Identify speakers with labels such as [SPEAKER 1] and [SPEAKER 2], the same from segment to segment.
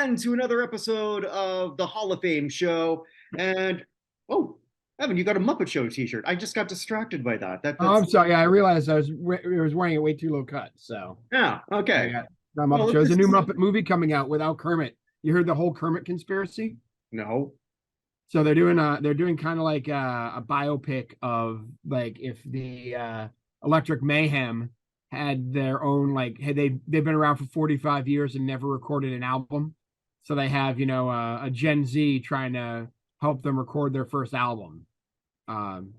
[SPEAKER 1] again to another episode of the Hall of Fame show. And oh, Evan, you got a Muppet Show t-shirt. I just got distracted by that.
[SPEAKER 2] Oh, I'm sorry. Yeah, I realized I was wearing a way too low cut. So
[SPEAKER 1] yeah,
[SPEAKER 2] I
[SPEAKER 1] okay.
[SPEAKER 2] got the Muppet Show. There's a new Muppet movie coming out without Kermit. You heard the whole Kermit conspiracy?
[SPEAKER 1] No.
[SPEAKER 2] So they're doing kind of like a biopic of like if the Electric Mayhem had their own they've been around for 45 years and never recorded an album. So they have a Gen Z trying to help them record their first album.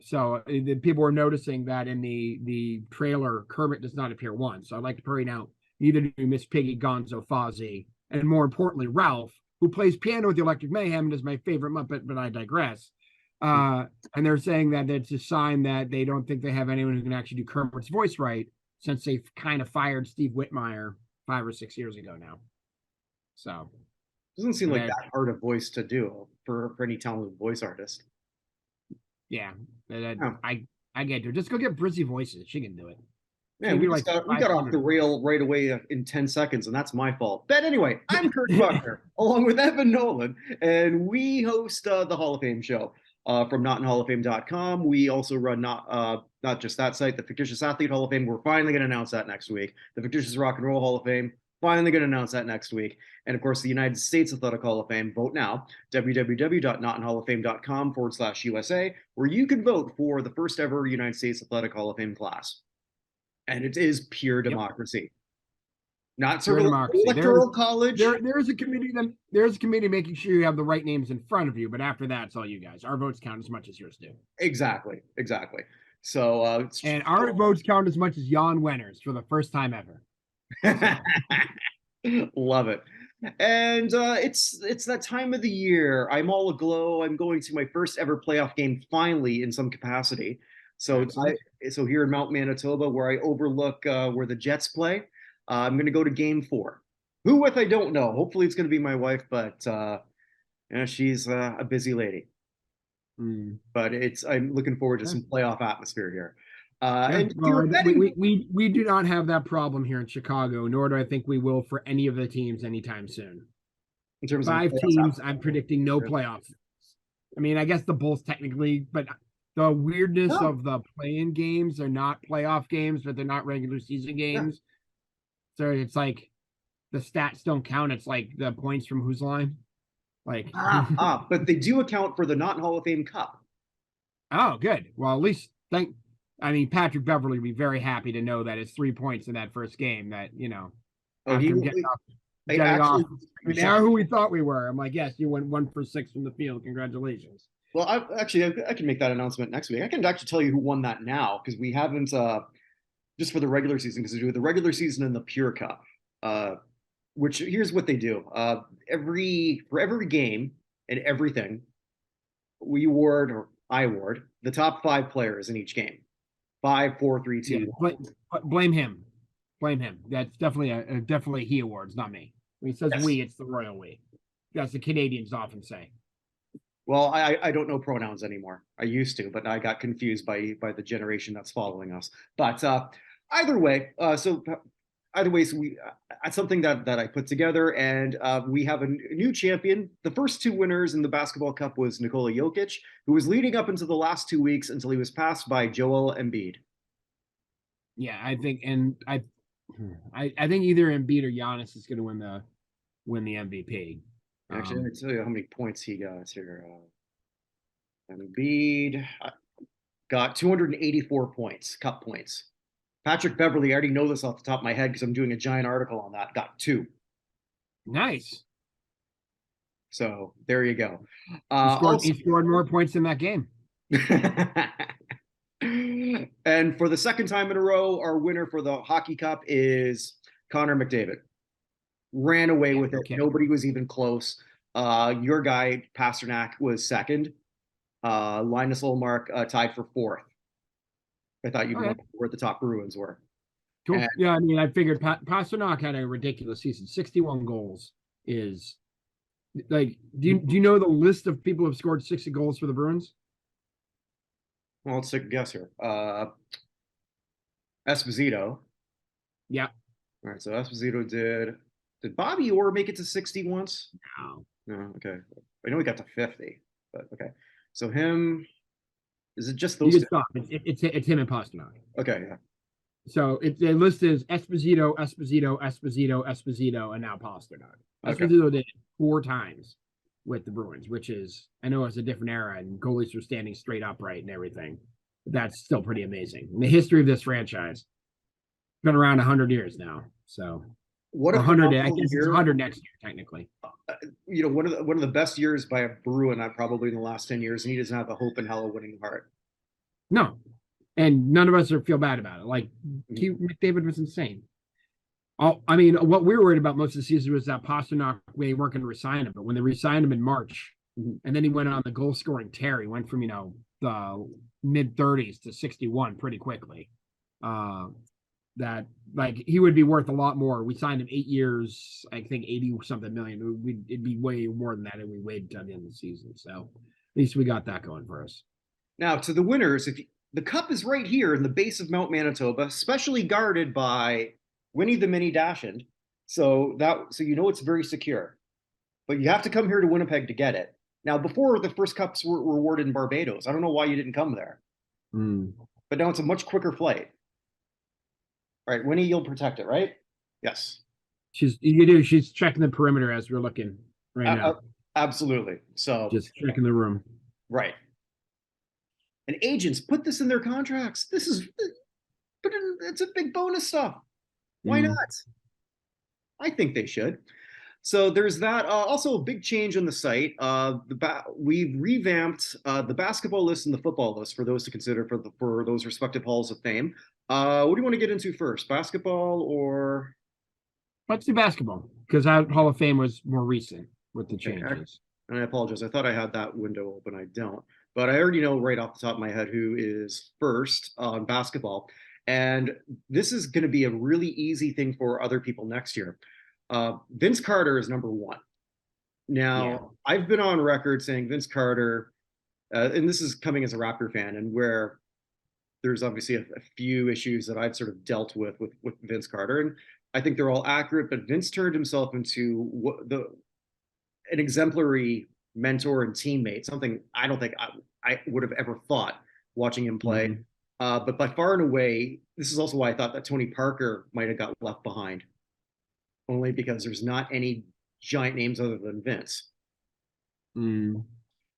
[SPEAKER 2] So the people were noticing that in the trailer, Kermit does not appear once. So I'd like to point out neither do Miss Piggy, Gonzo, Fozzie, and more importantly, Ralph, who plays piano with the Electric Mayhem and is my favorite Muppet, but I digress. And they're saying that it's a sign that they don't think they have anyone who can actually do Kermit's voice right, since they've kind of fired Steve Whitmire 5 or 6 years ago now. So
[SPEAKER 1] doesn't seem like that hard a voice to do for any talented voice artist.
[SPEAKER 2] Yeah, I get to just go get Brizzy voices. She can do it.
[SPEAKER 1] Man, we got off the rail right away in 10 seconds, and that's my fault. But anyway, I'm Kirk Buchner, along with Evan Nolan, and we host the Hall of Fame show from NotInHallOfFame.com. We also run not just that site, the Fictitious Athlete Hall of Fame. We're finally going to announce that next week. The Fictitious Rock and Roll Hall of Fame, finally going to announce that next week. And of course, the United States Athletic Hall of Fame. Vote now, www.notinhalloffame.com/USA, where you can vote for the first ever United States Athletic Hall of Fame class. And it is pure democracy. Not sort of electoral college.
[SPEAKER 2] There's a committee making sure you have the right names in front of you, but after that, it's all you guys. Our votes count as much as yours do.
[SPEAKER 1] Exactly. So
[SPEAKER 2] and our votes count as much as Jan Wenner's for the first time ever.
[SPEAKER 1] Love it. And it's that time of the year. I'm all aglow. I'm going to my first ever playoff game finally in some capacity. So here in Mount Manitoba, where I overlook where the Jets play, I'm going to go to Game 4. Who with I don't know. Hopefully it's going to be my wife, but she's a busy lady. But I'm looking forward to some playoff atmosphere here.
[SPEAKER 2] We do not have that problem here in Chicago, nor do I think we will for any of the teams anytime soon.
[SPEAKER 1] In terms
[SPEAKER 2] of 5 teams, I'm predicting no playoffs. I mean, I guess the Bulls technically, but the weirdness of the play-in games are not playoff games, but they're not regular season games. So it's like the stats don't count. It's like the points from whose line?
[SPEAKER 1] But they do account for the Not Hall of Fame Cup.
[SPEAKER 2] Oh, good. Well, at least Patrick Beverly would be very happy to know that it's 3 points in that first game that, they are who we thought we were. I'm like, yes, you went 1 for 6 from the field. Congratulations.
[SPEAKER 1] Well, I can make that announcement next week. I can actually tell you who won that now, because we haven't just for the regular season, because we do the regular season and the Pure Cup. Which here's what they do. For every game and everything, I award the top 5 players in each game. 5, 4, 3, 2.
[SPEAKER 2] Yeah, blame him. That's definitely he awards, not me. When he says we, it's the royal we. That's the Canadians often say.
[SPEAKER 1] Well, I don't know pronouns anymore. I used to, but I got confused by the generation that's following us. But either way, so we that's something that I put together, and we have a new champion. The first 2 winners in the Basketball Cup was Nikola Jokic, who was leading up into the last 2 weeks until he was passed by Joel Embiid.
[SPEAKER 2] Yeah, I think either Embiid or Giannis is going to win the MVP.
[SPEAKER 1] Actually, let me tell you how many points he got here. Embiid got 284 points, cup points. Patrick Beverly, I already know this off the top of my head because I'm doing a giant article on that, got 2.
[SPEAKER 2] Nice.
[SPEAKER 1] So there you go.
[SPEAKER 2] He scored more points in that game.
[SPEAKER 1] And for the second time in a row, our winner for the Hockey Cup is Connor McDavid. Ran away with it. Okay. Nobody was even close. Your guy, Pasternak, was second. Linus Ullmark tied for 4th. I thought you'd know where the top Bruins were.
[SPEAKER 2] Cool. And, yeah, I mean, I figured Pasternak had a ridiculous season. 61 goals is like. Do you know the list of people who have scored 60 goals for the Bruins?
[SPEAKER 1] Well, let's take a guess here. Esposito.
[SPEAKER 2] Yeah.
[SPEAKER 1] All right, so Esposito did Did Bobby Orr make it to 60 once?
[SPEAKER 2] No.
[SPEAKER 1] No, okay. I know he got to 50, but okay. So him, is it just
[SPEAKER 2] You
[SPEAKER 1] those
[SPEAKER 2] can
[SPEAKER 1] two?
[SPEAKER 2] stop. It's him and Pasternak.
[SPEAKER 1] Okay, yeah.
[SPEAKER 2] So it listed as Esposito, Esposito, Esposito, Esposito, and now Pasternak.
[SPEAKER 1] Okay.
[SPEAKER 2] Esposito did it 4 times with the Bruins, which is, I know it's a different era and goalies were standing straight upright and everything. But that's still pretty amazing. In the history of this franchise, been around 100 years now. So
[SPEAKER 1] What a
[SPEAKER 2] 100, I
[SPEAKER 1] phenomenal
[SPEAKER 2] guess it's
[SPEAKER 1] year.
[SPEAKER 2] 100 next year, technically.
[SPEAKER 1] You know, one of the best years by a Bruin probably in the last 10 years, and he doesn't have a hope in hell of winning heart.
[SPEAKER 2] No. And none of us feel bad about it. Like, McDavid was insane. I mean, what we were worried about most of the season was that Pasternak, they weren't going to resign him. But when they resigned him in March, and then he went on the goal scoring tear, he went from, the mid 30s to 61 pretty quickly. That, like, he would be worth a lot more. We signed him 8 years, I think 80 something million. It'd be way more than that if we waited until the end of the season. So at least we got that going for us.
[SPEAKER 1] Now, to the winners, the cup is right here in the base of Mount Manitoba, specially guarded by Winnie the Mini Dachshund. So it's very secure. But you have to come here to Winnipeg to get it. Now, before the first cups were awarded in Barbados. I don't know why you didn't come there. But now it's a much quicker flight. All right, Winnie, you'll protect it, right? Yes.
[SPEAKER 2] She's checking the perimeter as we're looking right now.
[SPEAKER 1] Absolutely. So
[SPEAKER 2] just checking the room.
[SPEAKER 1] Right. And agents put this in their contracts. It's a big bonus stuff. Why not? I think they should. So there's that. Also, a big change on the site. We've revamped the basketball list and the football list for those to consider for those respective halls of fame. What do you want to get into first, basketball or?
[SPEAKER 2] Let's do basketball because that Hall of Fame was more recent with the changes.
[SPEAKER 1] And I apologize. I thought I had that window open. I don't. But I already know right off the top of my head who is first on basketball. And this is going to be a really easy thing for other people next year. Vince Carter is number one. Now, I've been on record saying Vince Carter, and this is coming as a Raptor fan, and where there's obviously a few issues that I've sort of dealt with Vince Carter, and I think they're all accurate, but Vince turned himself into an exemplary mentor and teammate, something I don't think I would have ever thought watching him play. But by far and away, this is also why I thought that Tony Parker might have got left behind, only because there's not any giant names other than Vince.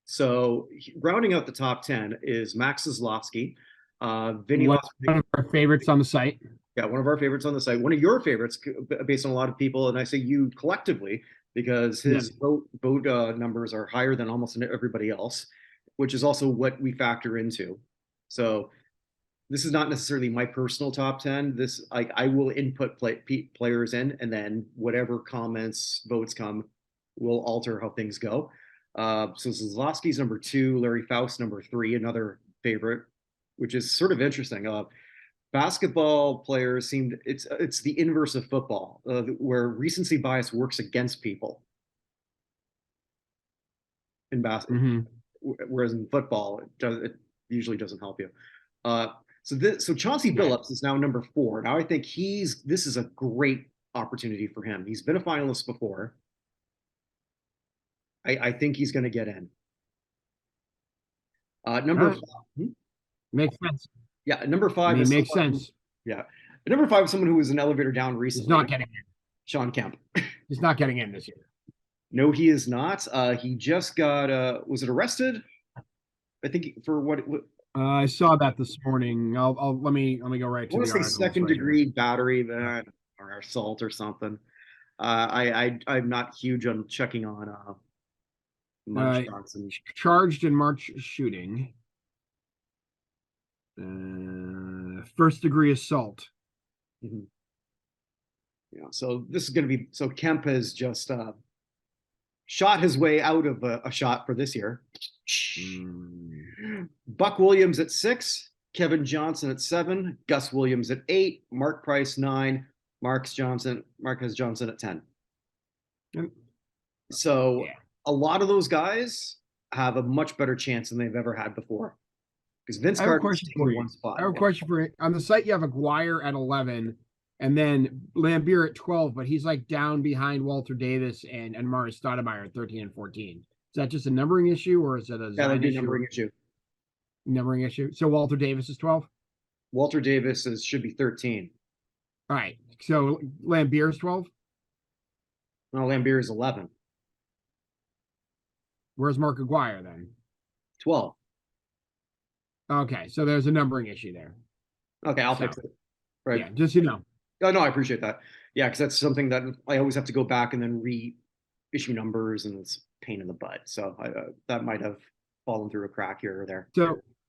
[SPEAKER 1] So rounding out the top 10 is Max Zlotski, Vinny.
[SPEAKER 2] One of our favorites on the site.
[SPEAKER 1] Yeah, one of our favorites on the site. One of your favorites, based on a lot of people, and I say you collectively, because his vote numbers are higher than almost everybody else, which is also what we factor into. So this is not necessarily my personal top 10. This I will input players in, and then whatever comments, votes come, will alter how things go. So Zlotski's number 2, Larry Faust number 3, another favorite, which is sort of interesting. Basketball players it's the inverse of football, where recency bias works against people in basketball, whereas in football it usually doesn't help you. So Chauncey Billups is now number 4. Now I think this is a great opportunity for him. He's been a finalist before. I think he's going to get in. Number 5.
[SPEAKER 2] Makes sense.
[SPEAKER 1] Yeah, number 5 is
[SPEAKER 2] makes sense.
[SPEAKER 1] Yeah. Number 5 is someone who was an elevator down recently.
[SPEAKER 2] He's not getting in.
[SPEAKER 1] Sean Kemp.
[SPEAKER 2] He's not getting in this year.
[SPEAKER 1] No, he is not. He just got was it arrested? I think for what
[SPEAKER 2] I saw that this morning. I'll let me go right to the article.
[SPEAKER 1] Second degree battery or assault or something. I'm not huge on checking on Munch Johnson.
[SPEAKER 2] Charged in March shooting. First degree assault.
[SPEAKER 1] Yeah, so this is going to be Kemp has just shot his way out of a shot for this year. Buck Williams at 6, Kevin Johnson at 7, Gus Williams at 8, Mark Price 9, Marcus Johnson at 10. So a lot of those guys have a much better chance than they've ever had before. Because Vince Carter is taking one spot.
[SPEAKER 2] I have a question for you. On the site, you have Aguirre at 11, And then Lambeer at 12, but he's like down behind Walter Davis and Mari Stoudemire at 13 and 14. Is that just a numbering issue or is it a
[SPEAKER 1] Yeah, that'd
[SPEAKER 2] design
[SPEAKER 1] be a
[SPEAKER 2] issue?
[SPEAKER 1] numbering issue.
[SPEAKER 2] Numbering issue. So Walter Davis is 12?
[SPEAKER 1] Walter Davis should be 13.
[SPEAKER 2] All right. So Lambeer is 12?
[SPEAKER 1] No, Lambeer is 11.
[SPEAKER 2] Where's Mark Aguirre then?
[SPEAKER 1] 12.
[SPEAKER 2] Okay, so there's a numbering issue there.
[SPEAKER 1] Okay, I'll fix it. Right.
[SPEAKER 2] Yeah, just
[SPEAKER 1] Oh, no, I appreciate that. Yeah, because that's something that I always have to go back and then reissue numbers, and it's a pain in the butt. So that might have fallen through a crack here or there.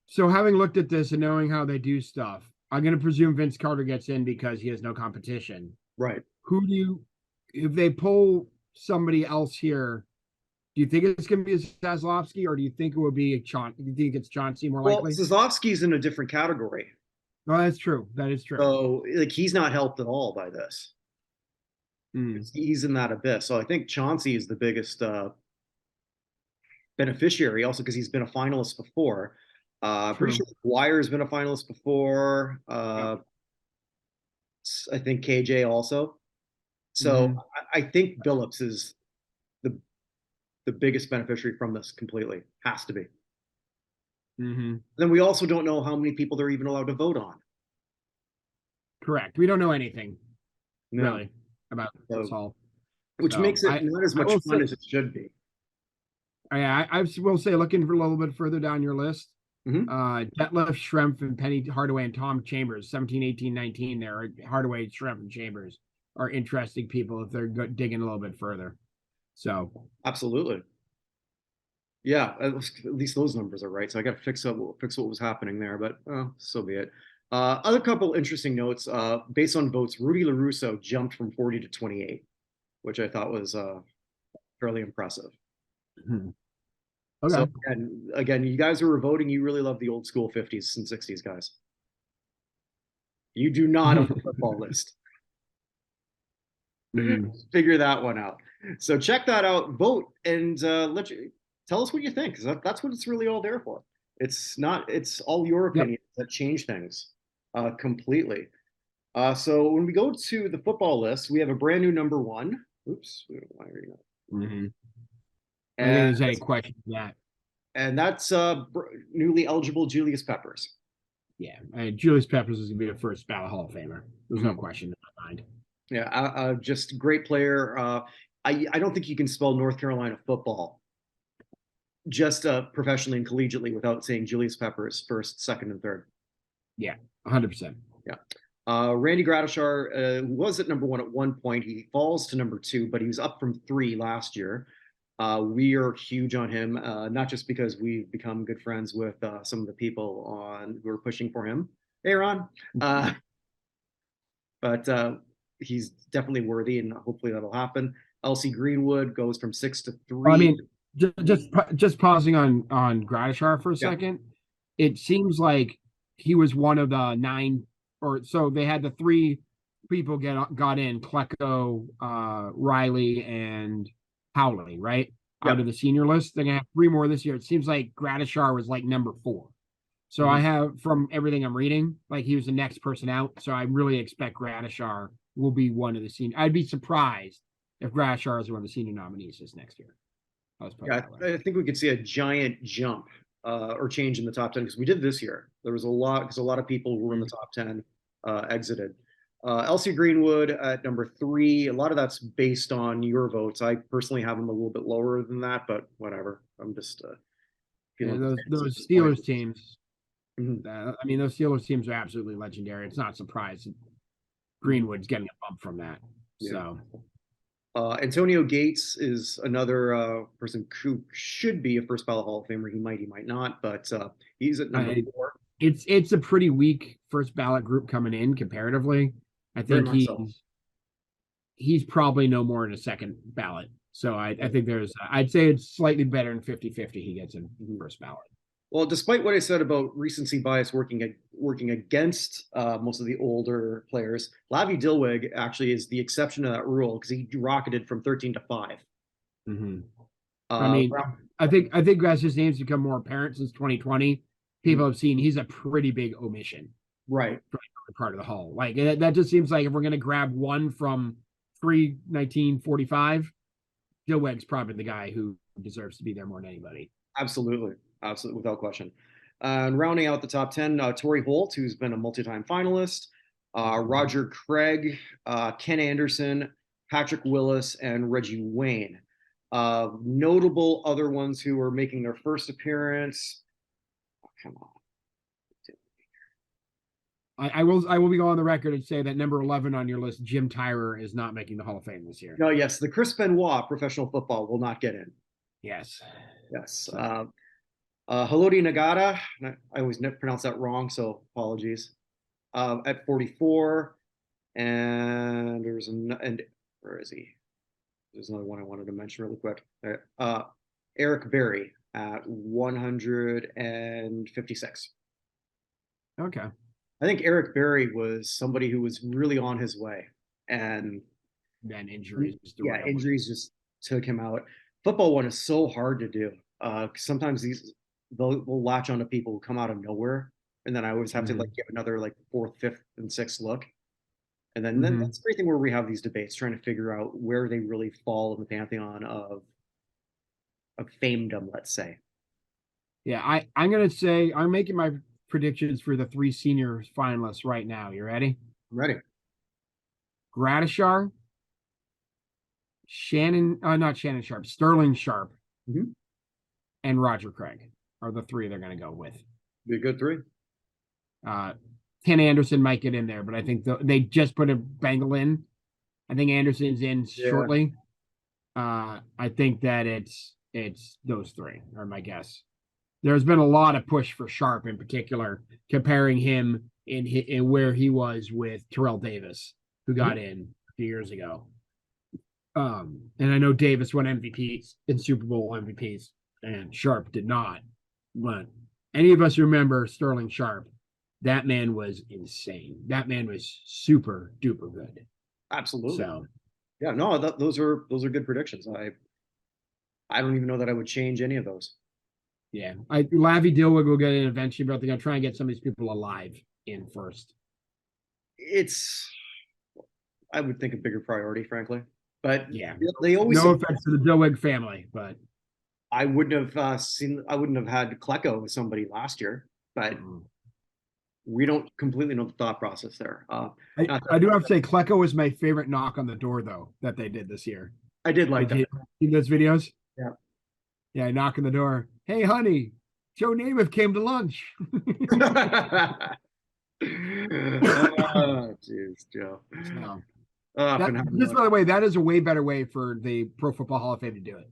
[SPEAKER 2] So having looked at this and knowing how they do stuff, I'm going to presume Vince Carter gets in because he has no competition.
[SPEAKER 1] Right.
[SPEAKER 2] If they pull somebody else here, do you think it's going to be a Saslovsky or do you think it would be a Do you think it's Chauncey more likely?
[SPEAKER 1] Well, Saslovsky's in a different category.
[SPEAKER 2] Oh, that's true. That is true.
[SPEAKER 1] So, like, he's not helped at all by this.
[SPEAKER 2] Mm.
[SPEAKER 1] He's in that abyss. So I think Chauncey is the biggest beneficiary, also because he's been a finalist before. Pretty sure Dwyer's been a finalist before. I think KJ also. So I think Billups is the biggest beneficiary from this completely. Has to be. Then we also don't know how many people they're even allowed to vote on.
[SPEAKER 2] Correct. We don't know anything really about this all.
[SPEAKER 1] Which makes it not as much fun as it should be.
[SPEAKER 2] I will say, looking for a little bit further down your list, Detlef Schrempf and Penny Hardaway and Tom Chambers, 17, 18, 19 there. Hardaway, Schrempf, and Chambers are interesting people if they're digging a little bit further. So
[SPEAKER 1] absolutely. Yeah, at least those numbers are right. So I got to fix what was happening there, but so be it. Other couple interesting notes. Based on votes, Rudy LaRusso jumped from 40 to 28, which I thought was fairly impressive.
[SPEAKER 2] Okay.
[SPEAKER 1] So again, you guys who were voting, you really love the old school 50s and 60s guys. You do not on the football list. Figure that one out. So check that out, vote, and tell us what you think, because that's what it's really all there for. It's all your opinions that change things completely. So when we go to the football list, we have a brand new number one. Oops, why are you not?
[SPEAKER 2] I think there's any question to that.
[SPEAKER 1] And that's newly eligible Julius Peppers.
[SPEAKER 2] Yeah, Julius Peppers is going to be the first ballot Hall of Famer. There's no question in my mind.
[SPEAKER 1] Yeah, just great player. I don't think you can spell North Carolina football just professionally and collegiately without saying Julius Peppers first, second, and third.
[SPEAKER 2] Yeah, 100%.
[SPEAKER 1] Yeah. Randy Gradishar was at number one at one point. He falls to number two, but he was up from 3 last year. We are huge on him, not just because we've become good friends with some of the people who are pushing for him. Hey, Ron. But he's definitely worthy, and hopefully that'll happen. Elsie Greenwood goes from 6 to 3.
[SPEAKER 2] I mean, just pausing on Gradishar for a second. It seems like he was one of the 9, or so they had the 3 people got in: Klecko, Riley, and Howley, right? Out of the senior list. They're gonna have 3 more this year. It seems like Gradishar was like number 4. So I have, from everything I'm reading, like he was the next person out. So I really expect Gradishar will be one of the senior. I'd be surprised if Gradishar is one of the senior nominees this next year.
[SPEAKER 1] I think we could see a giant jump or change in the top 10 because we did this year. There was a lot of people who were in the top 10 exited. Elsie Greenwood at number 3. A lot of that's based on your votes. I personally have him a little bit lower than that, but whatever. I'm just feeling
[SPEAKER 2] those Steelers teams. I mean, those Steelers teams are absolutely legendary. It's not a surprise that Greenwood's getting a bump from that. So
[SPEAKER 1] Antonio Gates is another person who should be a first ballot Hall of Famer. He might not, but he's at number 4.
[SPEAKER 2] It's a pretty weak first ballot group coming in comparatively. I think he's probably no more in a second ballot. So I think I'd say it's slightly better than 50-50 he gets in first ballot.
[SPEAKER 1] Well, despite what I said about recency bias working against most of the older players, Lavi Dilweg actually is the exception to that rule because he rocketed from 13 to 5.
[SPEAKER 2] I mean, I think as his name's become more apparent since 2020, people have seen he's a pretty big omission.
[SPEAKER 1] Right.
[SPEAKER 2] part of the Hall. Like that just seems like if we're gonna grab one from pre-1945, Joe Wegg's probably the guy who deserves to be there more than anybody.
[SPEAKER 1] Absolutely. Absolutely, without question. And rounding out the top 10, Torrey Holt, who's been a multi-time finalist, Roger Craig, Ken Anderson, Patrick Willis, and Reggie Wayne. Notable other ones who are making their first appearance. Oh, come on.
[SPEAKER 2] I will be going on the record and say that number 11 on your list, Jim Tyrer, is not making the Hall of Fame this year.
[SPEAKER 1] No, yes, the Chris Benoit professional football will not get in.
[SPEAKER 2] Yes.
[SPEAKER 1] Yes. Haloti Nagata, I always pronounce that wrong, so apologies. At 44, and where is he? There's another one I wanted to mention really quick. Eric Berry at 156.
[SPEAKER 2] Okay.
[SPEAKER 1] I think Eric Berry was somebody who was really on his way, and
[SPEAKER 2] then injuries.
[SPEAKER 1] Injuries just took him out. Football one is so hard to do. Sometimes they'll latch onto people who come out of nowhere, and then I always have to like give another like fourth, fifth, and sixth look. And then that's the great thing where we have these debates, trying to figure out where they really fall in the pantheon of famedom, let's say.
[SPEAKER 2] Yeah, I'm gonna say I'm making my predictions for the 3 senior finalists right now. You ready?
[SPEAKER 1] I'm ready.
[SPEAKER 2] Gradishar, not Shannon Sharp, Sterling Sharp, and Roger Craig are the 3 they're gonna go with.
[SPEAKER 1] Be a good 3.
[SPEAKER 2] Ken Anderson might get in there, but I think they just put a Bengal in. I think Anderson's in shortly. I think that it's those 3 are my guess. There's been a lot of push for Sharp in particular, comparing him in where he was with Terrell Davis, who got in a few years ago. And I know Davis won MVPs in Super Bowl MVPs, and Sharp did not. But any of us remember Sterling Sharp? That man was insane. That man was super duper good.
[SPEAKER 1] Absolutely.
[SPEAKER 2] So,
[SPEAKER 1] yeah, no, those are good predictions. I don't even know that I would change any of those.
[SPEAKER 2] Yeah, Lavi Dilwig will get in eventually, but they're gonna try and get some of these people alive in first.
[SPEAKER 1] I would think a bigger priority, frankly. But
[SPEAKER 2] yeah,
[SPEAKER 1] they always.
[SPEAKER 2] No offense to the Dilwig family, but
[SPEAKER 1] I wouldn't have had Klecko with somebody last year, but we don't completely know the thought process there.
[SPEAKER 2] I do have to say, Klecko was my favorite knock on the door, though, that they did this year.
[SPEAKER 1] I did like that.
[SPEAKER 2] See those videos?
[SPEAKER 1] Yeah.
[SPEAKER 2] Yeah, knock on the door. Hey, honey, Joe Namath came to lunch.
[SPEAKER 1] Oh, jeez, Joe.
[SPEAKER 2] Just by the way, that is a way better way for the Pro Football Hall of Fame to do it.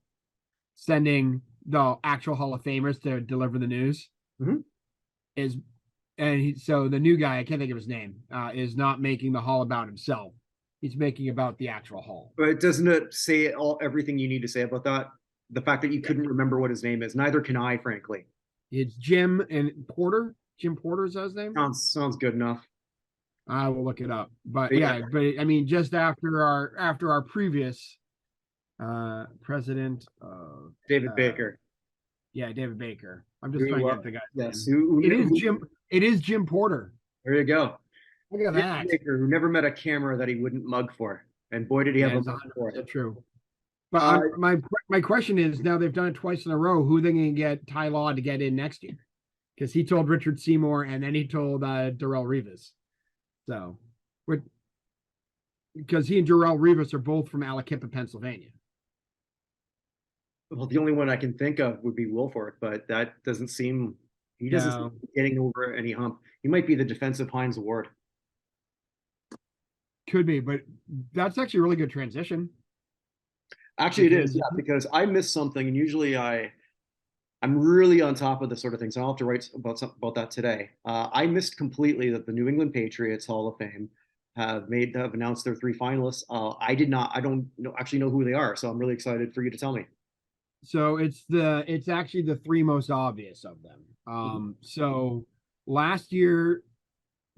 [SPEAKER 2] Sending the actual Hall of Famers to deliver the news so the new guy, I can't think of his name, is not making the Hall about himself. He's making about the actual Hall.
[SPEAKER 1] But doesn't it say everything you need to say about that? The fact that you couldn't remember what his name is. Neither can I, frankly.
[SPEAKER 2] It's Jim Porter. Jim Porter is that his name?
[SPEAKER 1] Sounds good enough.
[SPEAKER 2] I will look it up. But I mean, just after our previous president of
[SPEAKER 1] David Baker.
[SPEAKER 2] Yeah, David Baker. I'm just trying to get the guy's
[SPEAKER 1] name.
[SPEAKER 2] It is Jim Porter.
[SPEAKER 1] There you go.
[SPEAKER 2] Look at that.
[SPEAKER 1] Baker, who never met a camera that he wouldn't mug for. And boy, did he have a mug for it.
[SPEAKER 2] That's true. But my question is, now they've done it twice in a row, who are they going to get Ty Law to get in next year? Because he told Richard Seymour and then he told Darrelle Revis. So, because he and Darrelle Revis are both from Alakippa, Pennsylvania.
[SPEAKER 1] Well, the only one I can think of would be Wilfork, but that doesn't seem seem getting over any hump. He might be the defensive Heinz Award.
[SPEAKER 2] Could be, but that's actually a really good transition.
[SPEAKER 1] Actually, it is, because I missed something, and usually I'm really on top of this sort of thing, so I'll have to write about that today. I missed completely that the New England Patriots Hall of Fame have announced their 3 finalists. I don't actually know who they are, so I'm really excited for you to tell me.
[SPEAKER 2] So it's actually the 3 most obvious of them. So last year,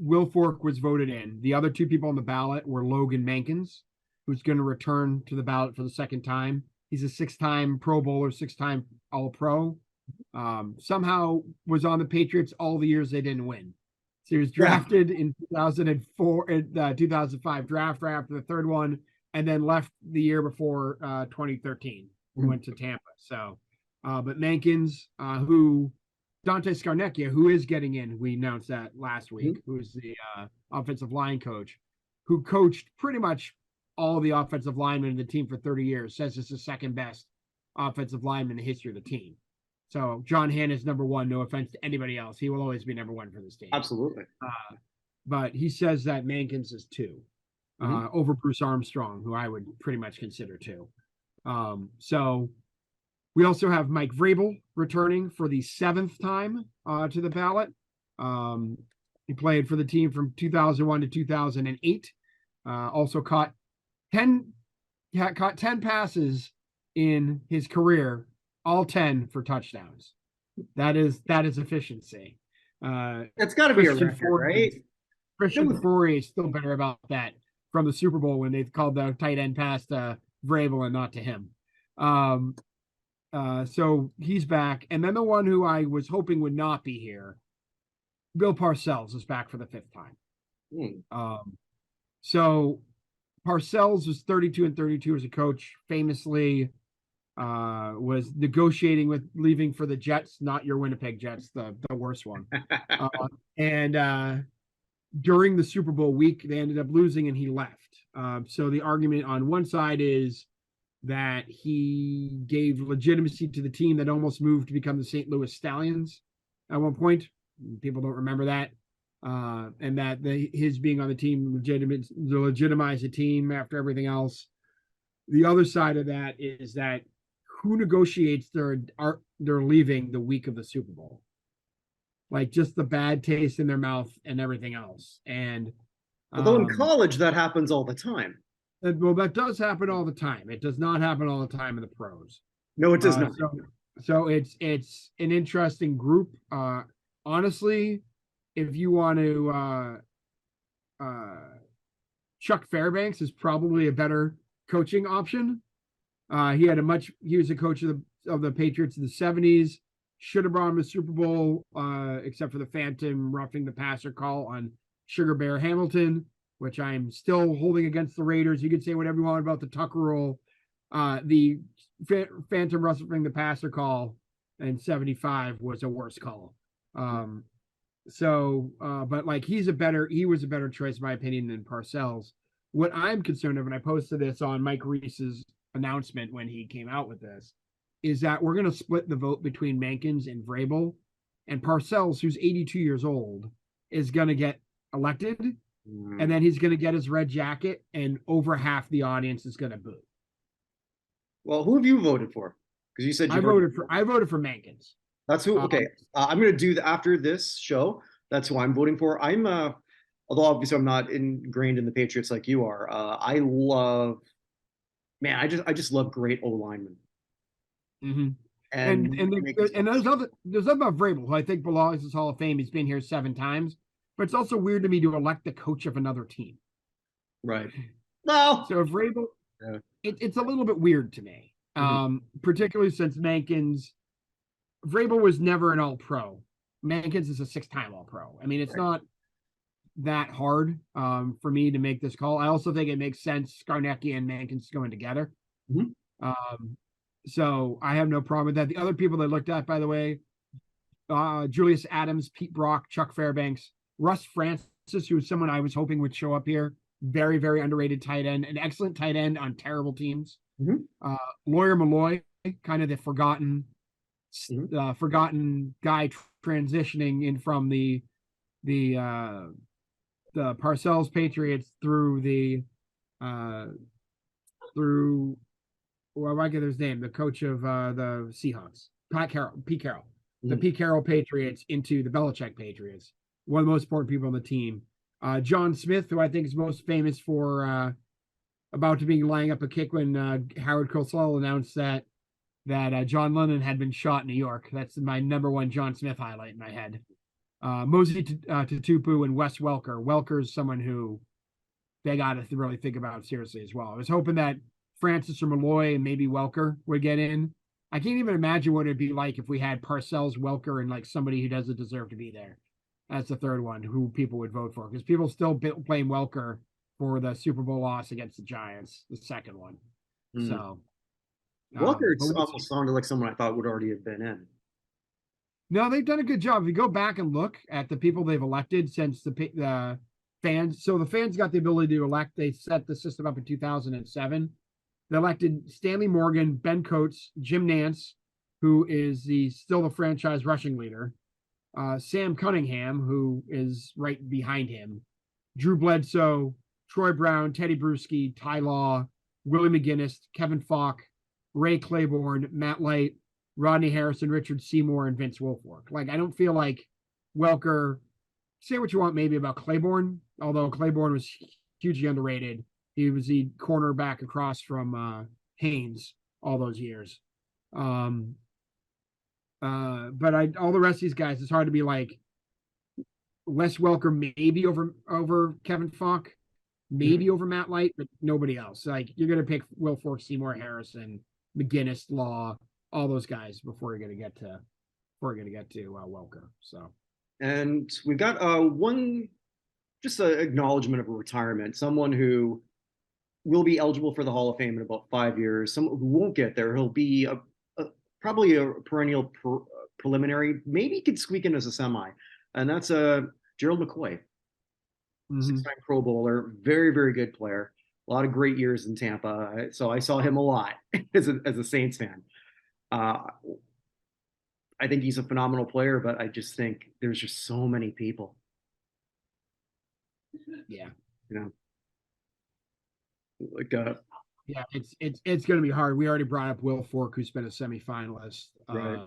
[SPEAKER 2] Wilfork was voted in. The other 2 people on the ballot were Logan Mankins, who's going to return to the ballot for the 2nd time. He's a 6-time Pro Bowler, 6-time All-Pro. Somehow was on the Patriots all the years they didn't win. So he was drafted in 2004, 2005 draft after the third one, and then left the year before 2013. He went to Tampa. So, but Mankins, who Dante Scarnecchia, who is getting in, we announced that last week, who's the offensive line coach, who coached pretty much all the offensive linemen in the team for 30 years, says it's the second best offensive lineman in the history of the team. So John Hannah's number one, no offense to anybody else. He will always be number one for this team.
[SPEAKER 1] Absolutely.
[SPEAKER 2] But he says that Mankins is two, over Bruce Armstrong, who I would pretty much consider two. So we also have Mike Vrabel returning for the 7th time to the ballot. He played for the team from 2001 to 2008. Also caught 10 passes in his career, all 10 for touchdowns. That is efficiency.
[SPEAKER 1] That's got to be a record, right?
[SPEAKER 2] Christian Fauria is still better about that from the Super Bowl when they called the tight end pass to Vrabel and not to him. So he's back. And then the one who I was hoping would not be here, Bill Parcells, is back for the 5th time. So Parcells was 32-32 as a coach, famously was negotiating with leaving for the Jets, not your Winnipeg Jets, the worst one. And during the Super Bowl week, they ended up losing and he left. So the argument on one side is that he gave legitimacy to the team that almost moved to become the St. Louis Stallions at one point. People don't remember that. And that his being on the team legitimized the team after everything else. The other side of that is that who negotiates their leaving the week of the Super Bowl? Like just the bad taste in their mouth and everything else. And
[SPEAKER 1] although in college that happens all the time.
[SPEAKER 2] Well, that does happen all the time. It does not happen all the time in the pros.
[SPEAKER 1] No, it does not.
[SPEAKER 2] So it's an interesting group. Honestly, if you want to, Chuck Fairbanks is probably a better coaching option. He was a coach of the Patriots in the 70s. Should have brought him to the Super Bowl, except for the phantom roughing the passer call on Sugar Bear Hamilton, which I'm still holding against the Raiders. You could say whatever you want about the Tucker rule. The phantom roughing the passer call in 75 was a worse call. But like he was a better choice, in my opinion, than Parcells. What I'm concerned of, and I posted this on Mike Reese's announcement when he came out with this, is that we're going to split the vote between Mankins and Vrabel, and Parcells, who's 82 years old, is going to get elected, and then he's going to get his red jacket, and over half the audience is going to boo.
[SPEAKER 1] Well, who have you voted for? Because you said
[SPEAKER 2] I voted for Mankins.
[SPEAKER 1] That's who. Okay, I'm going to do after this show. That's who I'm voting for. Although obviously I'm not ingrained in the Patriots like you are. I just love great O linemen.
[SPEAKER 2] Mm-hmm. And there's other about Vrabel, who I think belongs to Hall of Fame. He's been here 7 times, but it's also weird to me to elect the coach of another team.
[SPEAKER 1] Right. Well,
[SPEAKER 2] so Vrabel, it's a little bit weird to me, particularly since Vrabel was never an All-Pro. Mankins is a 6-time All-Pro. I mean, it's not that hard for me to make this call. I also think it makes sense Scarnecchia and Mankins going together. So I have no problem with that. The other people they looked at, by the way, Julius Adams, Pete Brock, Chuck Fairbanks, Russ Francis, who was someone I was hoping would show up here. Very, very underrated tight end, an excellent tight end on terrible teams. Lawyer Malloy, kind of the forgotten guy transitioning in from the Parcells Patriots through well, I get his name, the coach of the Seahawks, Pete Carroll, the Pete Carroll Patriots into the Belichick Patriots. One of the most important people on the team. John Smith, who I think is most famous for about to be lining up a kick when Howard Cosell announced that John Lennon had been shot in New York. That's my number one John Smith highlight in my head. Mosey Tutupu and Wes Welker. Welker is someone who they got to really think about seriously as well. I was hoping that Francis or Malloy and maybe Welker would get in. I can't even imagine what it'd be like if we had Parcells, Welker, and like somebody who doesn't deserve to be there. as the third one who people would vote for, because people still blame Welker for the Super Bowl loss against the Giants, the second one. So,
[SPEAKER 1] Walker
[SPEAKER 2] but we'll
[SPEAKER 1] almost sounded like someone I thought would already have been in.
[SPEAKER 2] no, they've done a good job. If you go back and look at the people they've elected since the fans, so the fans got the ability to elect. They set the system up in 2007. They elected Stanley Morgan, Ben Coates, Jim Nance, who is still the franchise rushing leader, Sam Cunningham, who is right behind him, Drew Bledsoe, Troy Brown, Teddy Bruschi, Ty Law, Willie McGinnis, Kevin Falk, Ray Claiborne, Matt Light, Rodney Harrison, Richard Seymour, and Vince Wilfork. Like, I don't feel like Welker, say what you want maybe about Claiborne, although Claiborne was hugely underrated. He was the cornerback across from Haynes all those years. But all the rest of these guys, it's hard to be like Wes Welker maybe over Kevin Falk, maybe over Matt Light, but nobody else. Like, you're gonna pick Wilfork, Seymour, Harrison, McGinnis, Law, all those guys before you're gonna get to Welker. So,
[SPEAKER 1] and we've got one just an acknowledgement of a retirement, someone who will be eligible for the Hall of Fame in about 5 years. Someone who won't get there. He'll be probably a perennial preliminary. Maybe he could squeak in as a semi, and that's Gerald McCoy, six-time Pro Bowler, very, very good player. A lot of great years in Tampa. So I saw him a lot as a Saints fan. I think he's a phenomenal player, but I just think there's just so many people.
[SPEAKER 2] Yeah.
[SPEAKER 1] You know, like
[SPEAKER 2] yeah, it's going to be hard. We already brought up Wilfork, who's been a semifinalist.
[SPEAKER 1] Right.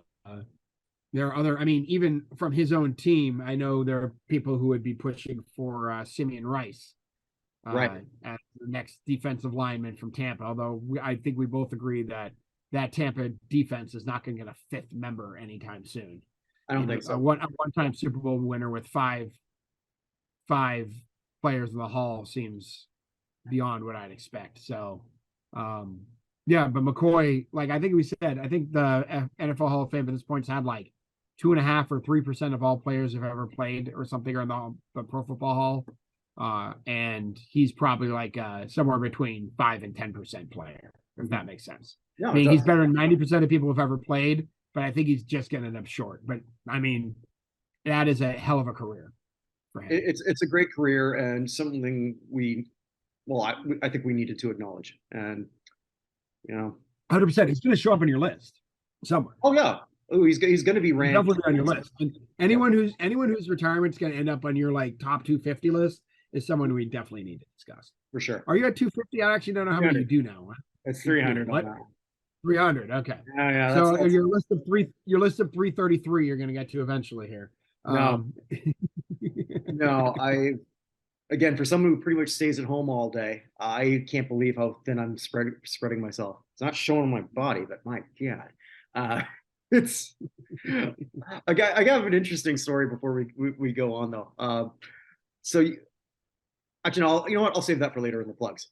[SPEAKER 2] There are other, I mean, even from his own team, I know there are people who would be pushing for Simeon Rice,
[SPEAKER 1] right,
[SPEAKER 2] as the next defensive lineman from Tampa. Although I think we both agree that Tampa defense is not going to get a fifth member anytime soon.
[SPEAKER 1] I don't think so.
[SPEAKER 2] A one-time Super Bowl winner with five players in the Hall seems beyond what I'd expect. So, yeah, but McCoy, like I think we said, I think the NFL Hall of Fame at this point has had like 2.5 or 3% of all players have ever played or something or in the Pro Football Hall. And he's probably like somewhere between 5 and 10% player, if that makes sense.
[SPEAKER 1] Yeah,
[SPEAKER 2] I mean, he's better than 90% of people who've ever played, but I think he's just going to end up short. But I mean, that is a hell of a career for him.
[SPEAKER 1] It's a great career and something I think we needed to acknowledge. And
[SPEAKER 2] 100%, he's going to show up on your list somewhere.
[SPEAKER 1] Oh yeah, he's going to be ranked.
[SPEAKER 2] Definitely on your list. And anyone whose retirement's going to end up on your like top 250 list is someone we definitely need to discuss
[SPEAKER 1] for sure.
[SPEAKER 2] Are you at 250? I actually don't know how many you do now.
[SPEAKER 1] It's 300.
[SPEAKER 2] What? 300. Okay.
[SPEAKER 1] Yeah.
[SPEAKER 2] So that's... your list of 333, you're going to get to eventually here.
[SPEAKER 1] No, no. Again, for someone who pretty much stays at home all day, I can't believe how thin I'm spreading myself. It's not showing on my body, but my God, it's. I got an interesting story before we go on though. So, actually, I'll save that for later in the plugs.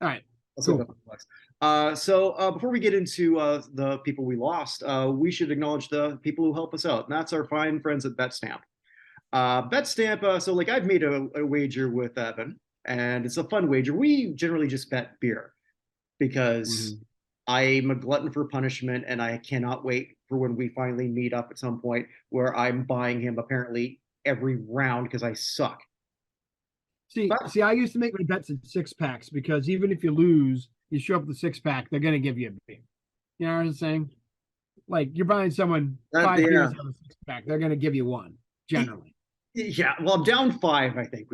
[SPEAKER 2] All right.
[SPEAKER 1] I'll save that for the plugs. So before we get into the people we lost, we should acknowledge the people who help us out, and that's our fine friends at BetStamp. BetStamp, so like I've made a wager with Evan, and it's a fun wager. We generally just bet beer because I'm a glutton for punishment, and I cannot wait for when we finally meet up at some point where I'm buying him apparently every round because I suck.
[SPEAKER 2] See, I used to make my bets in 6-packs because even if you lose, you show up with the 6-pack, they're going to give you a beer. You know what I'm saying? Like, you're buying someone 5 beers on a 6-pack, they're going to give you one, generally.
[SPEAKER 1] Yeah, well, I'm down 5, I think.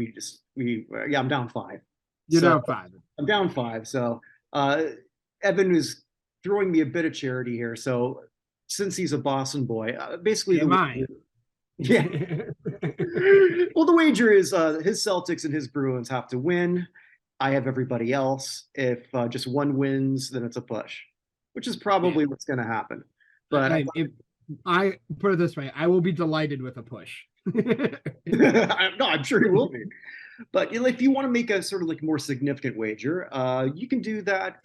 [SPEAKER 1] I'm down 5.
[SPEAKER 2] You're down 5.
[SPEAKER 1] I'm down 5. So Evan is throwing me a bit of charity here. So since he's a Boston boy, basically yeah. Well, the wager is his Celtics and his Bruins have to win. I have everybody else. If just one wins, then it's a push, which is probably what's going to happen. But
[SPEAKER 2] if I put it this way, I will be delighted with a push.
[SPEAKER 1] No, I'm sure he will be. But if you want to make a sort of like more significant wager, you can do that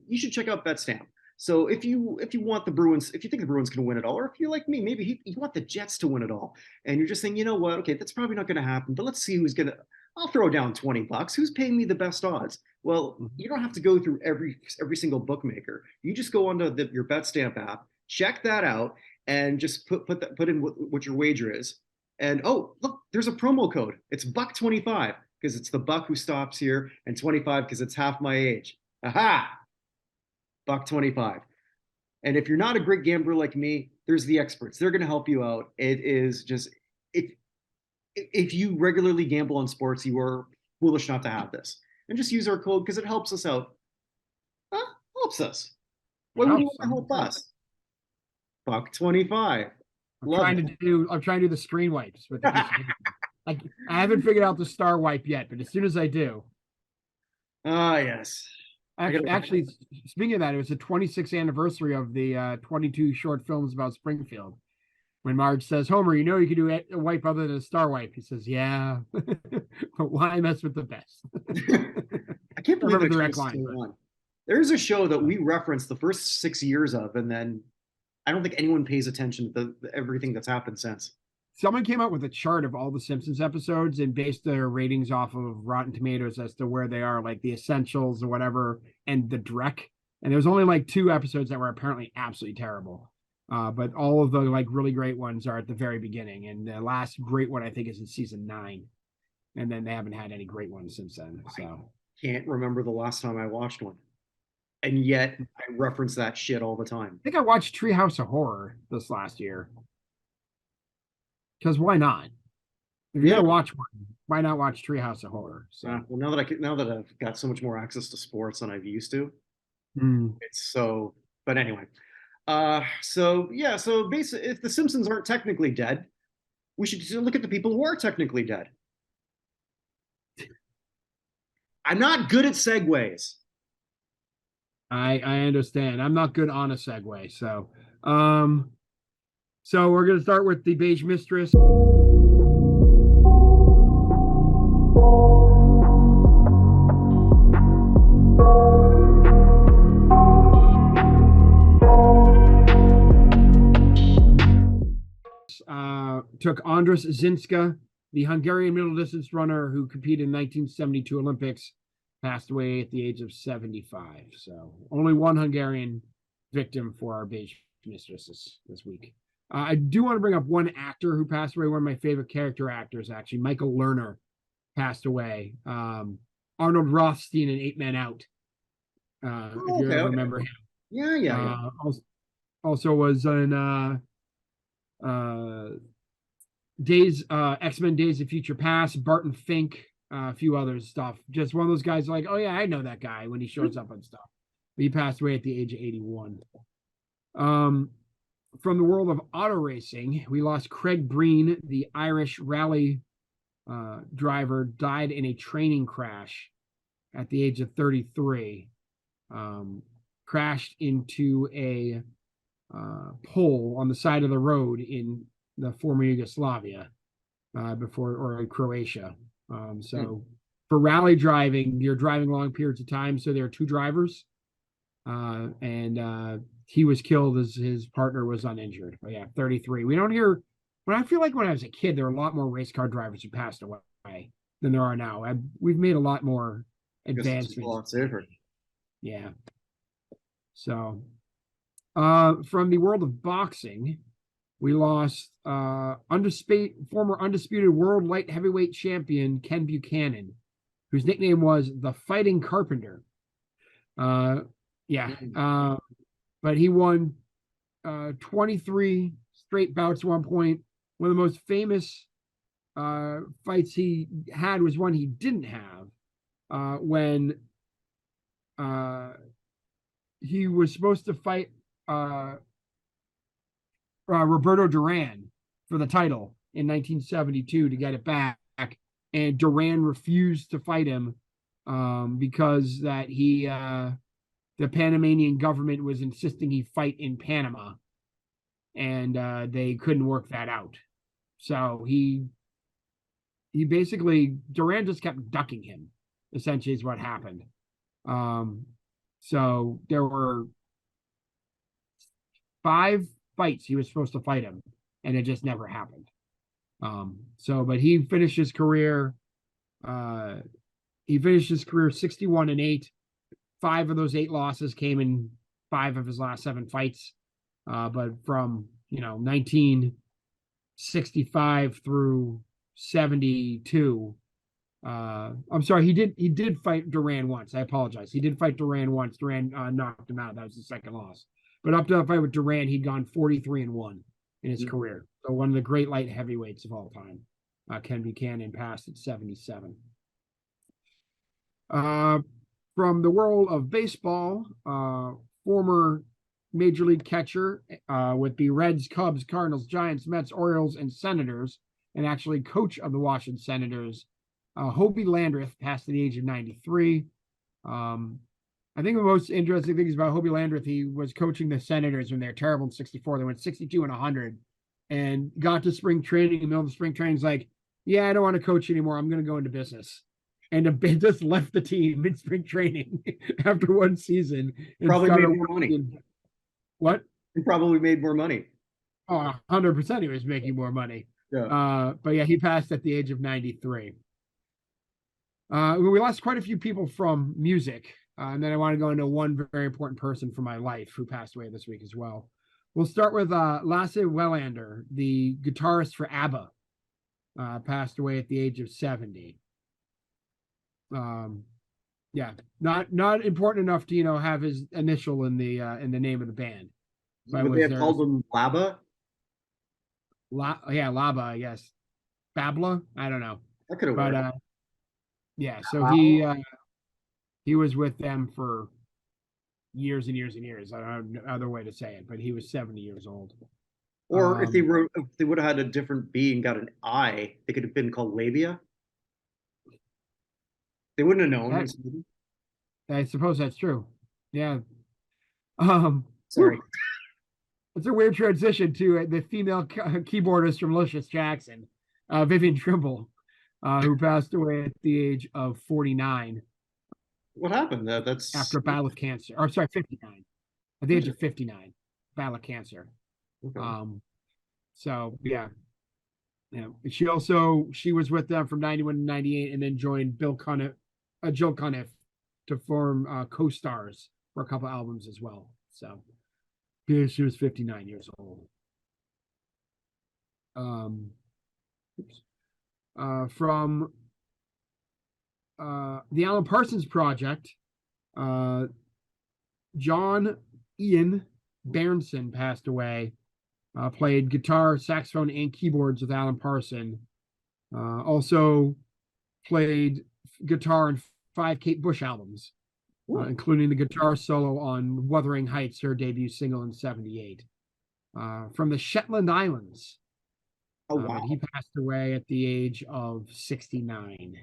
[SPEAKER 1] you should check out BetStamp. So if you want the Bruins, if you think the Bruins can win it all, or if you're like me, maybe you want the Jets to win it all, and you're just saying, you know what, okay, that's probably not going to happen, but let's see who's gonna. I'll throw down $20. Who's paying me the best odds? Well,
[SPEAKER 2] Mhm.
[SPEAKER 1] you don't have to go through every single bookmaker. You just go onto your BetStamp app, check that out, and just put in what your wager is. And oh, look, there's a promo code. It's buck 25 because it's the buck who stops here, and 25 because it's half my age. Aha! Buck 25. And if you're not a great gambler like me, there's the experts. They're going to help you out. It is just if you regularly gamble on sports, you are foolish not to have this. And just use our code because it helps us out. Helps us.
[SPEAKER 2] It
[SPEAKER 1] Why wouldn't you
[SPEAKER 2] helps.
[SPEAKER 1] want to help us? Buck 25. Love it.
[SPEAKER 2] I'm trying to do the screen wipes with the piece of paper. I haven't figured out the star wipe yet, but as soon as I do.
[SPEAKER 1] Yes.
[SPEAKER 2] Actually, speaking of that, it was the 26th anniversary of the 22 short films about Springfield. When Marge says, Homer, you know you can do a wipe other than a star wipe. He says, yeah, but why mess with the best?
[SPEAKER 1] I can't believe
[SPEAKER 2] remember
[SPEAKER 1] that
[SPEAKER 2] the
[SPEAKER 1] show
[SPEAKER 2] direct
[SPEAKER 1] is
[SPEAKER 2] line.
[SPEAKER 1] still on. There's a show that we referenced the first 6 years of, and then I don't think anyone pays attention to everything that's happened since.
[SPEAKER 2] Someone came out with a chart of all the Simpsons episodes and based their ratings off of Rotten Tomatoes as to where they are, like the essentials or whatever, and the Drek. And there's only like 2 episodes that were apparently absolutely terrible. But all of the like really great ones are at the very beginning. And the last great one, I think, is in season 9. And then they haven't had any great ones since then. So
[SPEAKER 1] I can't remember the last time I watched one. And yet I reference that shit all the time.
[SPEAKER 2] I think I watched Treehouse of Horror this last year. Because why not? If you're
[SPEAKER 1] Yeah.
[SPEAKER 2] gonna watch one, why not watch Treehouse of Horror? So
[SPEAKER 1] Well, now that I've got so much more access to sports than I've used to,
[SPEAKER 2] mm.
[SPEAKER 1] it's so. But anyway, so yeah, so basically, if the Simpsons aren't technically dead, we should look at the people who are technically dead. I'm not good at segues.
[SPEAKER 2] I understand. I'm not good on a segue. So we're gonna start with the Beige Mistress. Took Andras Zinska, the Hungarian middle distance runner who competed in 1972 Olympics, passed away at the age of 75. So only one Hungarian victim for our Beige Mistresses this week. I do want to bring up one actor who passed away, one of my favorite character actors, actually. Michael Lerner passed away. Arnold Rothstein in 8 Men Out, if you ever remember him.
[SPEAKER 1] Yeah.
[SPEAKER 2] Also was in X-Men Days of Future Past, Barton Fink, a few other stuff. Just one of those guys like, oh yeah, I know that guy when he shows up on stuff. But he passed away at the age of 81. From the world of auto racing, we lost Craig Breen, the Irish rally driver, died in a training crash at the age of 33. Crashed into a pole on the side of the road in the former Yugoslavia or Croatia. So for rally driving, you're driving long periods of time. So there are 2 drivers, and he was killed as his partner was uninjured. But yeah, 33. We don't hear. But I feel like when I was a kid, there were a lot more race car drivers who passed away than there are now. We've made a lot more advancements.
[SPEAKER 1] A lot safer.
[SPEAKER 2] Yeah. So, from the world of boxing, we lost former undisputed world light heavyweight champion Ken Buchanan, whose nickname was the Fighting Carpenter. But he won 23 straight bouts at one point. One of the most famous fights he had was one he didn't have when he was supposed to fight Roberto Duran for the title in 1972 to get it back, and Duran refused to fight him because that the Panamanian government was insisting he fight in Panama, and they couldn't work that out. So he basically, Duran just kept ducking him, essentially is what happened. So there were 5 fights he was supposed to fight him, and it just never happened. But he finished his career. He finished his career 61-8. 5 of those 8 losses came in 5 of his last 7 fights. But from 1965 through 72. I'm sorry, he did fight Duran once. I apologize. He did fight Duran once. Duran knocked him out. That was the second loss. But up to the fight with Duran, he'd gone 43-1 in his career. So one of the great light heavyweights of all time. Ken Buchanan passed at 77. From the world of baseball, former Major League catcher with the Reds, Cubs, Cardinals, Giants, Mets, Orioles, and Senators, and actually coach of the Washington Senators, Hobie Landreth passed at the age of 93. I think the most interesting thing is about Hobie Landreth, he was coaching the Senators when they were terrible in 64. They went 62-100 and got to spring training. In the middle of the spring training, he's like, yeah, I don't want to coach anymore. I'm going to go into business. And just left the team in spring training after one season.
[SPEAKER 1] Probably made more money.
[SPEAKER 2] What?
[SPEAKER 1] He probably made more money.
[SPEAKER 2] Oh, 100% he was making more money.
[SPEAKER 1] Yeah.
[SPEAKER 2] But yeah, he passed at the age of 93. We lost quite a few people from music. And then I want to go into one very important person from my life who passed away this week as well. We'll start with Lasse Wellander, the guitarist for ABBA, passed away at the age of 70. Yeah, not important enough to have his initial in the name of the band.
[SPEAKER 1] Would they have called him Labba?
[SPEAKER 2] Laba, I guess. Babla, I don't know.
[SPEAKER 1] That could have worked.
[SPEAKER 2] Yeah, so he was with them for years and years and years. I don't know other way to say it, but he was 70 years old.
[SPEAKER 1] Or if they would have had a different B and got an I, they could have been called Labia. They wouldn't have known.
[SPEAKER 2] I suppose that's true. Yeah.
[SPEAKER 1] Sorry.
[SPEAKER 2] It's a weird transition to the female keyboardist from Luscious Jackson, Vivian Trimble, who passed away at the age of 49.
[SPEAKER 1] What happened? That's
[SPEAKER 2] after a battle with cancer. Or sorry, 59. At the age of 59, battle of cancer. Okay. So yeah. She was with them from 91 to 98 and then joined Jill Cuniff to form co-stars for a couple albums as well. So yeah, she was 59 years old. From the Alan Parsons Project, John Ian Berenson passed away. Played guitar, saxophone, and keyboards with Alan Parsons. Also played guitar in 5 Kate Bush albums, including the guitar solo on Wuthering Heights, her debut single in 78. From the Shetland Islands.
[SPEAKER 1] Oh, wow.
[SPEAKER 2] He passed away at the age of 69.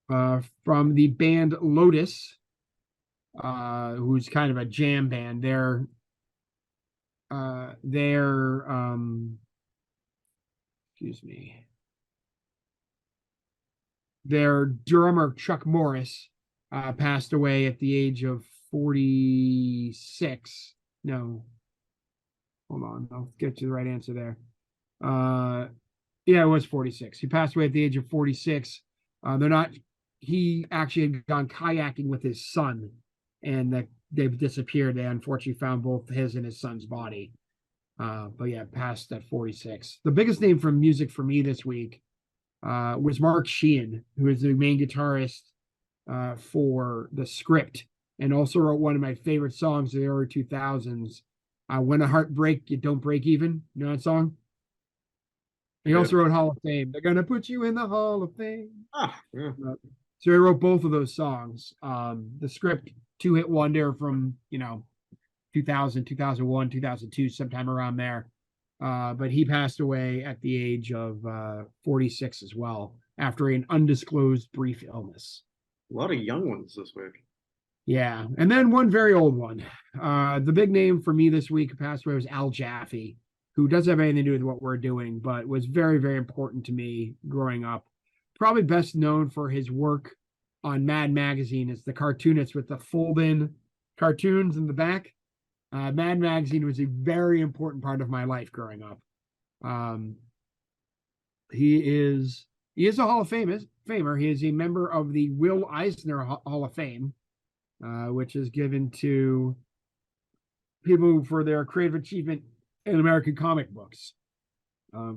[SPEAKER 2] From the band Lotus, who's kind of a jam band, their drummer Chuck Morris passed away at the age of 46. No, hold on, I'll get you the right answer there. Yeah, it was 46. He passed away at the age of 46. He actually had gone kayaking with his son, and they've disappeared. They unfortunately found both his and his son's body. But yeah, passed at 46. The biggest name from music for me this week was Mark Sheehan, who is the main guitarist for The Script, and also wrote one of my favorite songs of the early 2000s, When a Heart Break, You Don't Break Even. You know that song? He also wrote Hall of Fame. They're going to put you in the Hall of Fame.
[SPEAKER 1] Yeah.
[SPEAKER 2] So he wrote both of those songs. The Script, 2-hit wonder from, 2000, 2001, 2002, sometime around there. But he passed away at the age of 46 as well, after an undisclosed brief illness.
[SPEAKER 1] A lot of young ones this week.
[SPEAKER 2] Yeah. And then one very old one. The big name for me this week who passed away was Al Jaffe, who doesn't have anything to do with what we're doing, but was very, very important to me growing up. Probably best known for his work on Mad Magazine as the cartoonist with the fold-in cartoons in the back. Mad Magazine was a very important part of my life growing up. He is a Hall of Famer. He is a member of the Will Eisner Hall of Fame, which is given to people for their creative achievement in American comic books.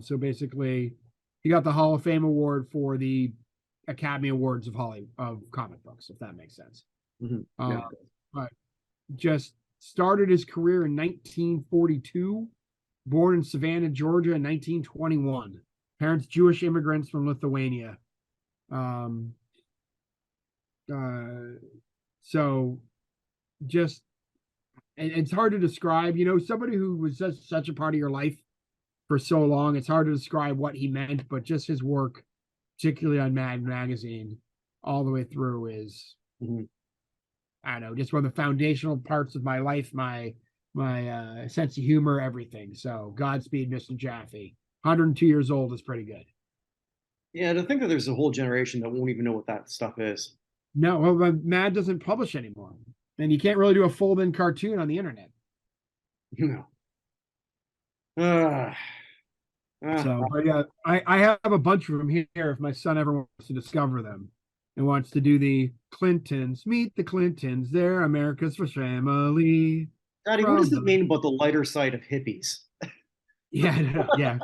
[SPEAKER 2] So basically, he got the Hall of Fame award for the Academy Awards of comic books, if that makes sense.
[SPEAKER 1] Yeah.
[SPEAKER 2] But just started his career in 1942, born in Savannah, Georgia in 1921. Parents Jewish immigrants from Lithuania. So just, it's hard to describe, somebody who was such a part of your life for so long. It's hard to describe what he meant, but just his work, particularly on Mad Magazine, all the way through is, I don't know, just one of the foundational parts of my life, my sense of humor, everything. So Godspeed, Mr. Jaffe. 102 years old is pretty good.
[SPEAKER 1] Yeah, to think that there's a whole generation that won't even know what that stuff is.
[SPEAKER 2] No, well, Mad doesn't publish anymore, and you can't really do a fold-in cartoon on the internet.
[SPEAKER 1] No.
[SPEAKER 2] So, but yeah, I have a bunch of them here. If my son ever wants to discover them and wants to do the Clintons, meet the Clintons, they're America's family.
[SPEAKER 1] Daddy, what does it mean about the lighter side of hippies?
[SPEAKER 2] Yeah.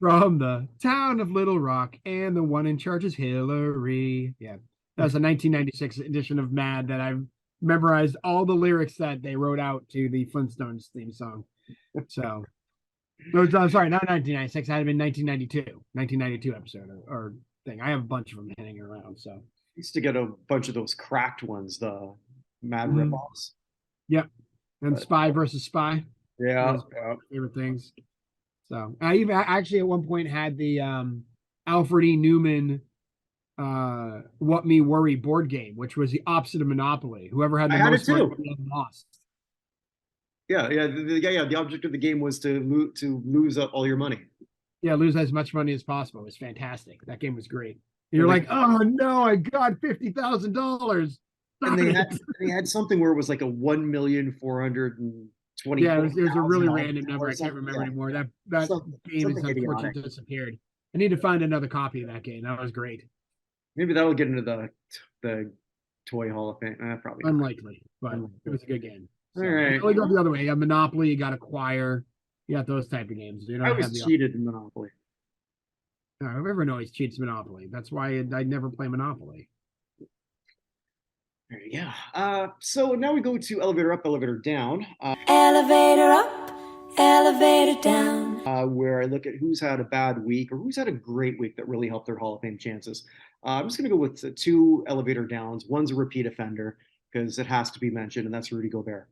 [SPEAKER 2] From the town of Little Rock, and the one in charge is Hillary. Yeah, that was a 1996 edition of Mad that I've memorized all the lyrics that they wrote out to the Flintstones theme song. So, no, I'm sorry, not 1996. It had been 1992 episode or thing. I have a bunch of them hanging around. So,
[SPEAKER 1] Used to get a bunch of those cracked ones, the Mad ripoffs.
[SPEAKER 2] Yep, and Spy versus Spy.
[SPEAKER 1] Yeah,
[SPEAKER 2] favorite things. So I even actually at one point had the Alfred E. Newman What Me Worry board game, which was the opposite of Monopoly. Whoever had the most money lost.
[SPEAKER 1] Yeah. The object of the game was to lose up all your money.
[SPEAKER 2] Yeah, lose as much money as possible. It was fantastic. That game was great. And you're like, oh no, I got $50,000.
[SPEAKER 1] And they had something where it was like a 1,420,000.
[SPEAKER 2] Yeah, it was a really random number. I can't remember anymore. That game has unfortunately disappeared. I need to find another copy of that game. That was great.
[SPEAKER 1] Maybe that'll get into the Toy Hall of Fame. Probably not.
[SPEAKER 2] Unlikely, but it was a good game. So,
[SPEAKER 1] all right.
[SPEAKER 2] You go the other way. You got Monopoly, you got Acquire, you got those type of games.
[SPEAKER 1] I was cheated in Monopoly.
[SPEAKER 2] No, everyone always cheats Monopoly. That's why I never play Monopoly.
[SPEAKER 1] Yeah. So now we go to elevator up, elevator down.
[SPEAKER 3] Elevator up, elevator down.
[SPEAKER 1] Where I look at who's had a bad week or who's had a great week that really helped their Hall of Fame chances. I'm just going to go with two elevator downs. One's a repeat offender because it has to be mentioned, and that's Rudy Gobert.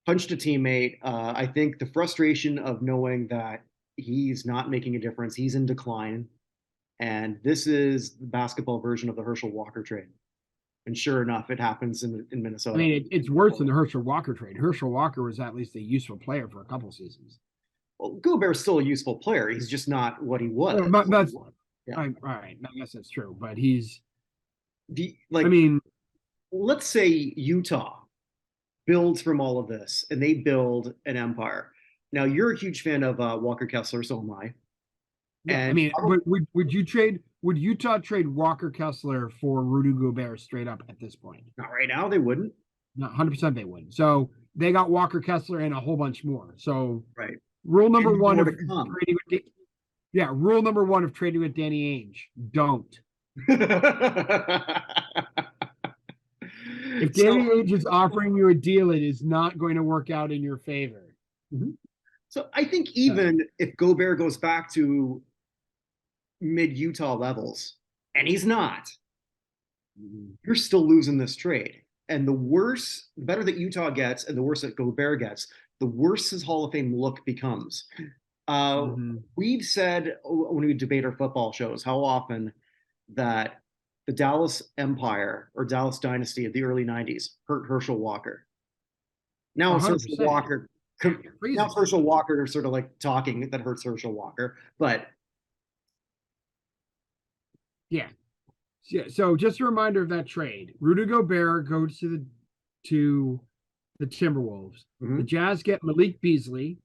[SPEAKER 1] Punched a teammate. I think the frustration of knowing that he's not making a difference, he's in decline. And this is the basketball version of the Herschel Walker trade. And sure enough, it happens in Minnesota.
[SPEAKER 2] I mean, it's worse than the Herschel Walker trade. Herschel Walker was at least a useful player for a couple seasons.
[SPEAKER 1] Well, Gobert's still a useful player. He's just not what he was.
[SPEAKER 2] All right. I guess that's true. But he's
[SPEAKER 1] let's say Utah builds from all of this and they build an empire. Now, you're a huge fan of Walker Kessler, so am I.
[SPEAKER 2] Yeah, I mean, would Utah trade Walker Kessler for Rudy Gobert straight up at this point?
[SPEAKER 1] Not right now, they wouldn't.
[SPEAKER 2] Not 100% they wouldn't. So they got Walker Kessler and a whole bunch more. So
[SPEAKER 1] right.
[SPEAKER 2] Rule number one of trading with Danny Ainge, don't. If Danny Ainge is offering you a deal, it is not going to work out in your favor.
[SPEAKER 1] Mm-hmm. So I think even if Gobert goes back to mid-Utah levels, and he's not, you're still losing this trade. And the better that Utah gets and the worse that Gobert gets, the worse his Hall of Fame look becomes. We've said when we debate our football shows how often that the Dallas Empire or Dallas Dynasty of the early 90s hurt Herschel Walker. Now it's Herschel Walker. Now Herschel Walker sort of like talking that hurts Herschel Walker, but
[SPEAKER 2] yeah. Yeah, so just a reminder of that trade. Rudy Gobert goes to the Timberwolves.
[SPEAKER 1] Mhm.
[SPEAKER 2] The Jazz get Malik Beasley,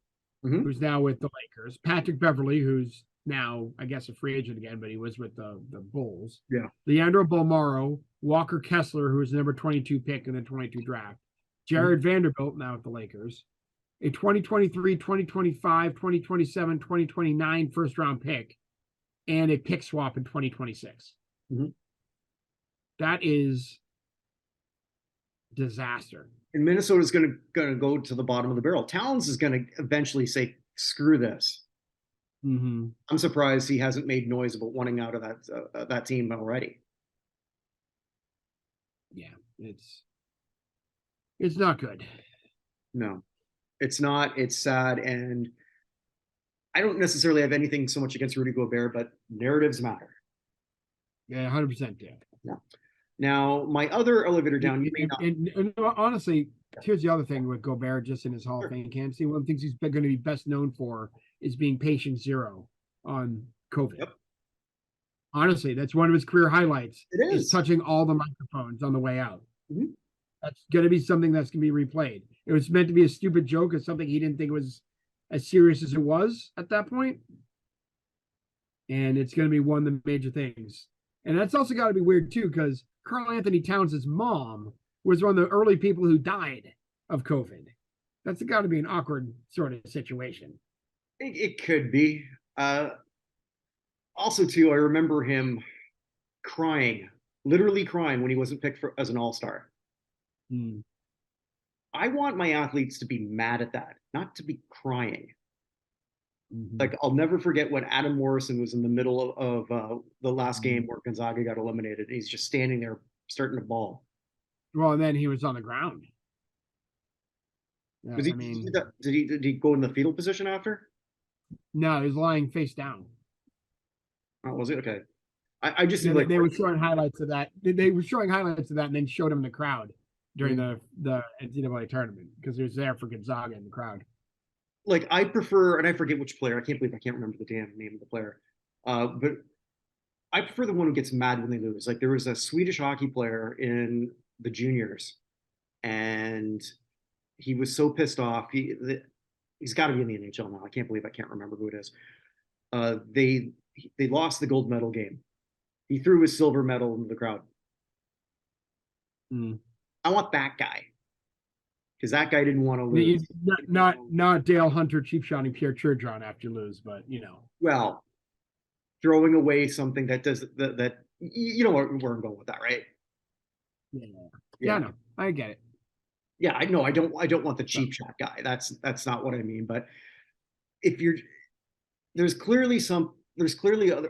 [SPEAKER 1] Mhm.
[SPEAKER 2] who's now with the Lakers. Patrick Beverly, who's now, I guess, a free agent again, but he was with the Bulls.
[SPEAKER 1] Yeah.
[SPEAKER 2] Leandro Bolmaro, Walker Kessler, who was the number 22 pick in the 22 draft. Jared Vanderbilt, now with the Lakers. A 2023, 2025, 2027, 2029 first round pick, and a pick swap in 2026.
[SPEAKER 1] Mhm.
[SPEAKER 2] That is disaster.
[SPEAKER 1] And Minnesota's going to go to the bottom of the barrel. Towns is going to eventually say, "Screw this."
[SPEAKER 2] Mm-hmm.
[SPEAKER 1] I'm surprised he hasn't made noise about wanting out of that team already.
[SPEAKER 2] Yeah, it's not good.
[SPEAKER 1] No, it's not. It's sad, and I don't necessarily have anything so much against Rudy Gobert, but narratives matter.
[SPEAKER 2] Yeah, 100% do.
[SPEAKER 1] Yeah. Now, my other elevator down, you may not.
[SPEAKER 2] And honestly, here's the other thing with Gobert, just in his Hall of Fame candidacy. One of the things he's going to be best known for is being patient zero on COVID.
[SPEAKER 1] Yep.
[SPEAKER 2] Honestly, that's one of his career highlights.
[SPEAKER 1] It is
[SPEAKER 2] touching all the microphones on the way out.
[SPEAKER 1] Mhm.
[SPEAKER 2] That's going to be something that's going to be replayed. It was meant to be a stupid joke or something he didn't think was as serious as it was at that point. And it's going to be one of the major things. And that's also got to be weird too, because Karl Anthony Towns' mom was one of the early people who died of COVID. That's got to be an awkward sort of situation.
[SPEAKER 1] It could be. Also, too, I remember him crying, literally crying when he wasn't picked as an all-star. I want my athletes to be mad at that, not to be crying.
[SPEAKER 2] Mm-hmm.
[SPEAKER 1] Like, I'll never forget when Adam Morrison was in the middle of the last game where Gonzaga got eliminated. He's just standing there starting to bawl.
[SPEAKER 2] Well, and then he was on the ground. Yeah,
[SPEAKER 1] did he go in the fetal position after?
[SPEAKER 2] No, he was lying face down.
[SPEAKER 1] Oh, was it? Okay. I just
[SPEAKER 2] like they were showing highlights of that. They were showing highlights of that and then showed him in the crowd during the NCAA tournament because he was there for Gonzaga in the crowd.
[SPEAKER 1] Like, I prefer, and I forget which player. I can't believe I can't remember the damn name of the player. But I prefer the one who gets mad when they lose. Like, there was a Swedish hockey player in the juniors, and he was so pissed off. He's got to be in the NHL now. I can't believe I can't remember who it is. They lost the gold medal game. He threw his silver medal into the crowd. I want that guy. Because that guy didn't want to lose.
[SPEAKER 2] Not Dale Hunter cheap shotting Pierre Turgeon after you lose, but
[SPEAKER 1] Well, throwing away something that does that you know where I'm going with that, right?
[SPEAKER 2] Yeah, no, I get it.
[SPEAKER 1] Yeah, I know. I don't want the cheap shot guy. That's not what I mean. But if there's clearly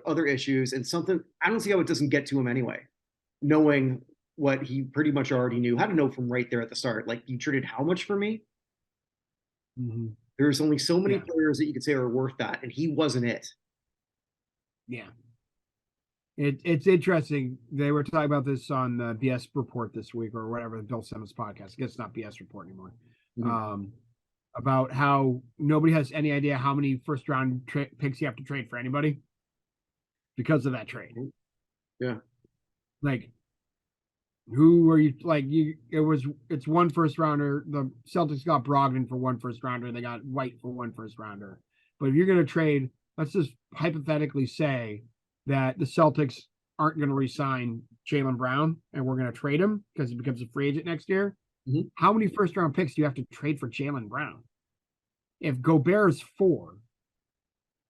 [SPEAKER 1] other issues and something. I don't see how it doesn't get to him anyway, knowing what he pretty much already knew. How to know from right there at the start. Like, you traded how much for me?
[SPEAKER 2] Mm-hmm.
[SPEAKER 1] There's only so many players that you could say are worth that, and he wasn't it.
[SPEAKER 2] Yeah. It's interesting. They were talking about this on the BS Report this week or whatever, the Bill Simmons podcast. I guess it's not BS Report anymore. Mm-hmm. About how nobody has any idea how many first round picks you have to trade for anybody because of that trade.
[SPEAKER 1] Yeah.
[SPEAKER 2] Like, who were you? Like, it's one first rounder. The Celtics got Brogdon for one first rounder. They got White for one first rounder. But if you're going to trade, let's just hypothetically say that the Celtics aren't going to re-sign Jaylen Brown and we're going to trade him because he becomes a free agent next year. Mm-hmm. How many first round picks do you have to trade for Jaylen Brown? If Gobert's 4,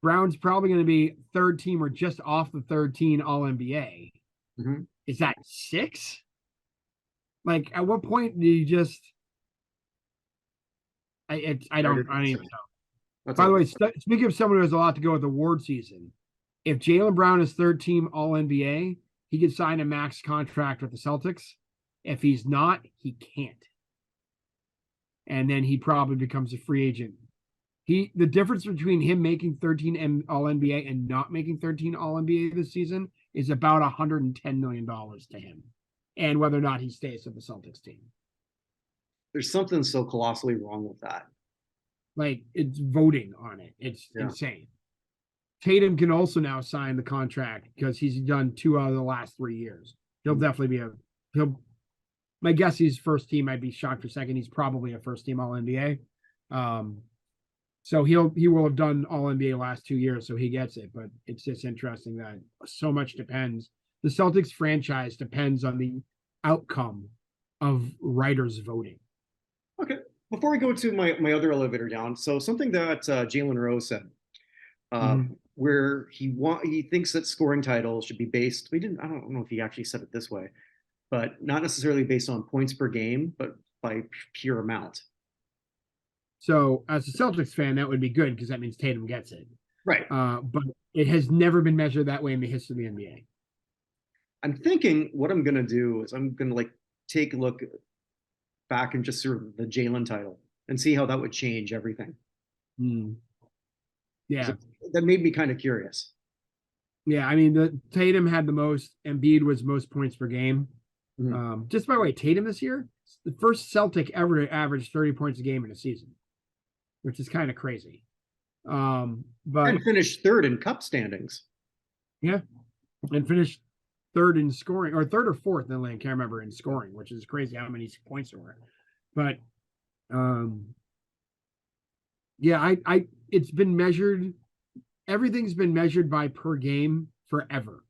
[SPEAKER 2] Brown's probably going to be third team or just off the third team All NBA. Mm-hmm. Is that 6? Like, at what point do you just? I don't even know. By the way, speaking of someone who has a lot to go with the award season, if Jaylen Brown is third team All NBA, he could sign a max contract with the Celtics. If he's not, he can't. And then he probably becomes a free agent. The difference between him making 13 All NBA and not making 13 All NBA this season is about $110 million to him. And whether or not he stays with the Celtics team.
[SPEAKER 1] There's something so colossally wrong with that.
[SPEAKER 2] Like, it's voting on it. It's insane. Tatum can also now sign the contract because he's done 2 out of the last 3 years. He'll definitely be he'll. My guess he's first team. I'd be shocked for second. He's probably a first team All NBA. So he will have done All NBA last 2 years, so he gets it. But it's just interesting that so much depends. The Celtics franchise depends on the outcome of writers voting.
[SPEAKER 1] Okay. Before we go to my other elevator down, so something that Jalen Rose said, where he thinks that scoring titles should be based. I don't know if he actually said it this way, but not necessarily based on points per game, but by pure amount.
[SPEAKER 2] So as a Celtics fan, that would be good because that means Tatum gets it.
[SPEAKER 1] Right.
[SPEAKER 2] But it has never been measured that way in the history of the NBA.
[SPEAKER 1] I'm thinking what I'm going to do is I'm going to like take a look back and just sort of the Jalen title and see how that would change everything.
[SPEAKER 2] Yeah.
[SPEAKER 1] That made me kind of curious.
[SPEAKER 2] Yeah, I mean, the Tatum had the most. Embiid was most points per game. Just by the way, Tatum this year, the first Celtic ever to average 30 points a game in a season, which is kind of crazy. But
[SPEAKER 1] and finished third in cup standings.
[SPEAKER 2] Yeah, and finished third in scoring, or third or fourth in the league. I can't remember in scoring, which is crazy how many points there were. But yeah, it's been measured. Everything's been measured by per game forever,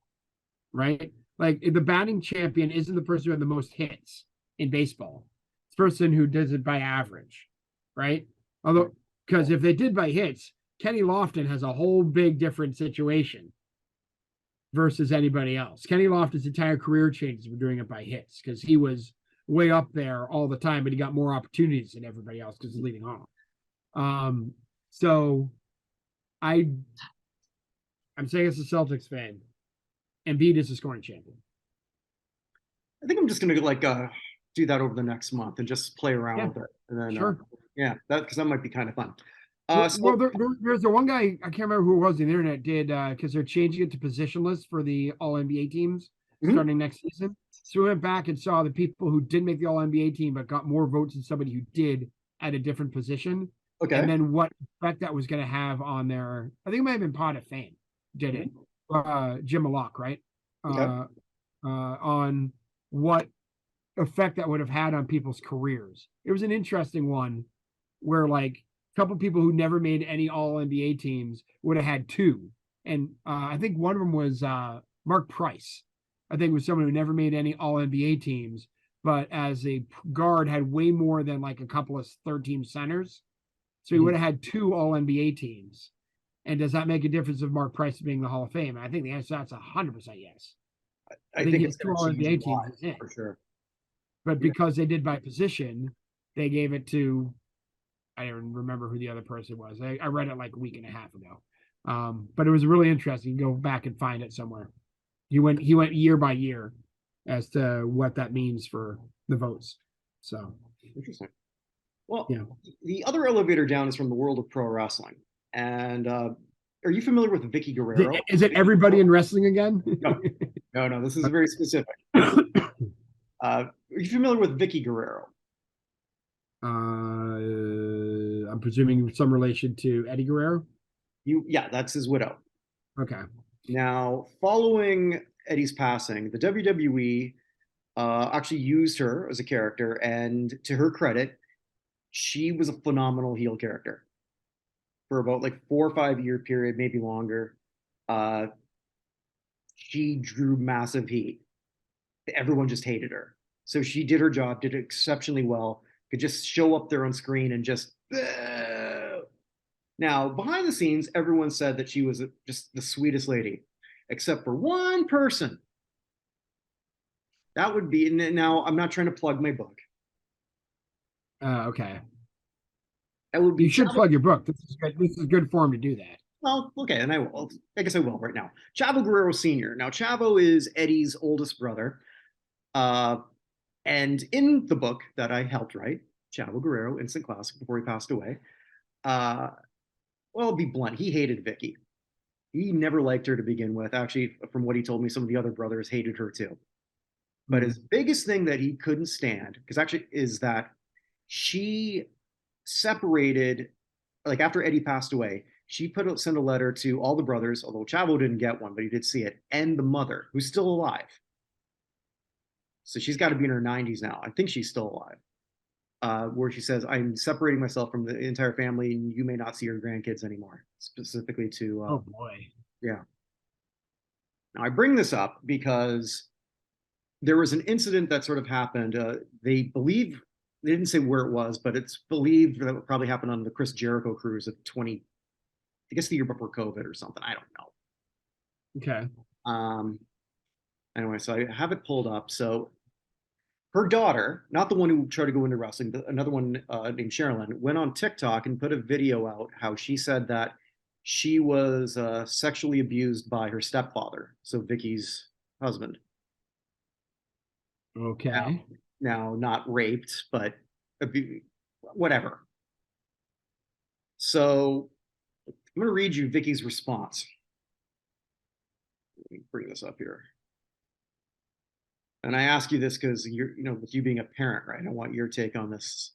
[SPEAKER 2] right? Like the batting champion isn't the person who had the most hits in baseball. It's the person who does it by average, right? Although, because if they did by hits, Kenny Lofton has a whole big different situation versus anybody else. Kenny Lofton's entire career changes from doing it by hits because he was way up there all the time, but he got more opportunities than everybody else because he's leading off. So I'm saying as a Celtics fan, Embiid is a scoring champion.
[SPEAKER 1] I think I'm just going to do that over the next month and just play around with it. And then,
[SPEAKER 2] sure.
[SPEAKER 1] Because that might be kind of fun.
[SPEAKER 2] There's the one guy, I can't remember who it was, the internet did, because they're changing it to positionless for the All NBA teams starting next season. So we went back and saw the people who didn't make the All NBA team but got more votes than somebody who did at a different position.
[SPEAKER 1] Okay.
[SPEAKER 2] And then what effect that was going to have on their, I think it might have been Pod of Fame did it. Jim Malak, right?
[SPEAKER 1] Okay.
[SPEAKER 2] On what effect that would have had on people's careers. It was an interesting one where like a couple people who never made any All NBA teams would have had 2. And I think one of them was Mark Price. I think it was someone who never made any All NBA teams, but as a guard had way more than like a couple of third-team centers. So he would have had 2 All NBA teams. And does that make a difference of Mark Price being the Hall of Fame? And I think the answer to that's 100% yes.
[SPEAKER 1] I think it's
[SPEAKER 2] 2 All NBA teams
[SPEAKER 1] for sure.
[SPEAKER 2] But because they did by position, they gave it to, I don't remember who the other person was. I read it like a week and a half ago. But it was really interesting. You can go back and find it somewhere. He went year by year as to what that means for the votes. So
[SPEAKER 1] interesting. Well, the other elevator down is from the world of pro wrestling. And are you familiar with Vicky Guerrero?
[SPEAKER 2] Is it everybody in wrestling again?
[SPEAKER 1] No. This is very specific. Are you familiar with Vicky Guerrero?
[SPEAKER 2] I'm presuming some relation to Eddie Guerrero.
[SPEAKER 1] That's his widow.
[SPEAKER 2] Okay.
[SPEAKER 1] Now, following Eddie's passing, the WWE actually used her as a character, and to her credit, she was a phenomenal heel character for about like 4 or 5 year period, maybe longer. She drew massive heat. Everyone just hated her. So she did her job, did it exceptionally well, could just show up there on screen and just. Now, behind the scenes, everyone said that she was just the sweetest lady, except for one person. That would be, now I'm not trying to plug my book.
[SPEAKER 2] Okay.
[SPEAKER 1] That would be.
[SPEAKER 2] You should plug your book. This is good form to do that.
[SPEAKER 1] Well, okay, and I will. I guess I will right now. Chavo Guerrero Sr. Now, Chavo is Eddie's oldest brother. And in the book that I helped write, Chavo Guerrero, instant classic before he passed away, well, I'll be blunt, he hated Vicky. He never liked her to begin with. Actually, from what he told me, some of the other brothers hated her too. But his biggest thing that he couldn't stand, because actually is that she separated, like after Eddie passed away, She sent a letter to all the brothers, although Chavo didn't get one, but he did see it, and the mother, who's still alive. So she's got to be in her 90s now. I think she's still alive. Where she says, "I'm separating myself from the entire family, and you may not see your grandkids anymore." Specifically to,
[SPEAKER 2] Oh boy.
[SPEAKER 1] yeah. Now I bring this up because there was an incident that sort of happened. They believe they didn't say where it was, but it's believed that it probably happened on the Chris Jericho cruise of 20, I guess the year before COVID or something. I don't know.
[SPEAKER 2] Okay.
[SPEAKER 1] Anyway, so I have it pulled up. So her daughter, not the one who tried to go into wrestling, but another one named Sherilyn, went on TikTok and put a video out how she said that she was sexually abused by her stepfather, so Vicky's husband.
[SPEAKER 2] Okay.
[SPEAKER 1] Now not raped, but whatever. So I'm going to read you Vicky's response. Let me bring this up here. And I ask you this because you're, with you being a parent, right? I want your take on this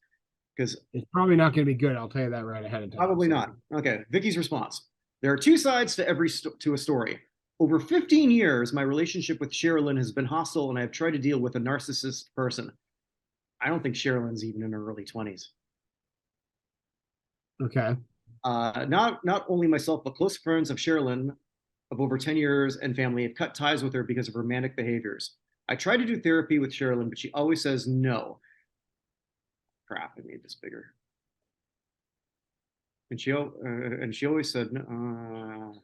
[SPEAKER 1] because
[SPEAKER 2] it's probably not going to be good. I'll tell you that right ahead of time.
[SPEAKER 1] Probably not. Okay. Vicky's response. There are two sides to to a story. Over 15 years, my relationship with Sherilyn has been hostile, and I have tried to deal with a narcissist person. I don't think Sherilyn's even in her early 20s.
[SPEAKER 2] Okay.
[SPEAKER 1] Not only myself, but close friends of Sherilyn of over 10 years and family have cut ties with her because of romantic behaviors. I try to do therapy with Sherilyn, but she always says no. Crap, I made this bigger. And she always said,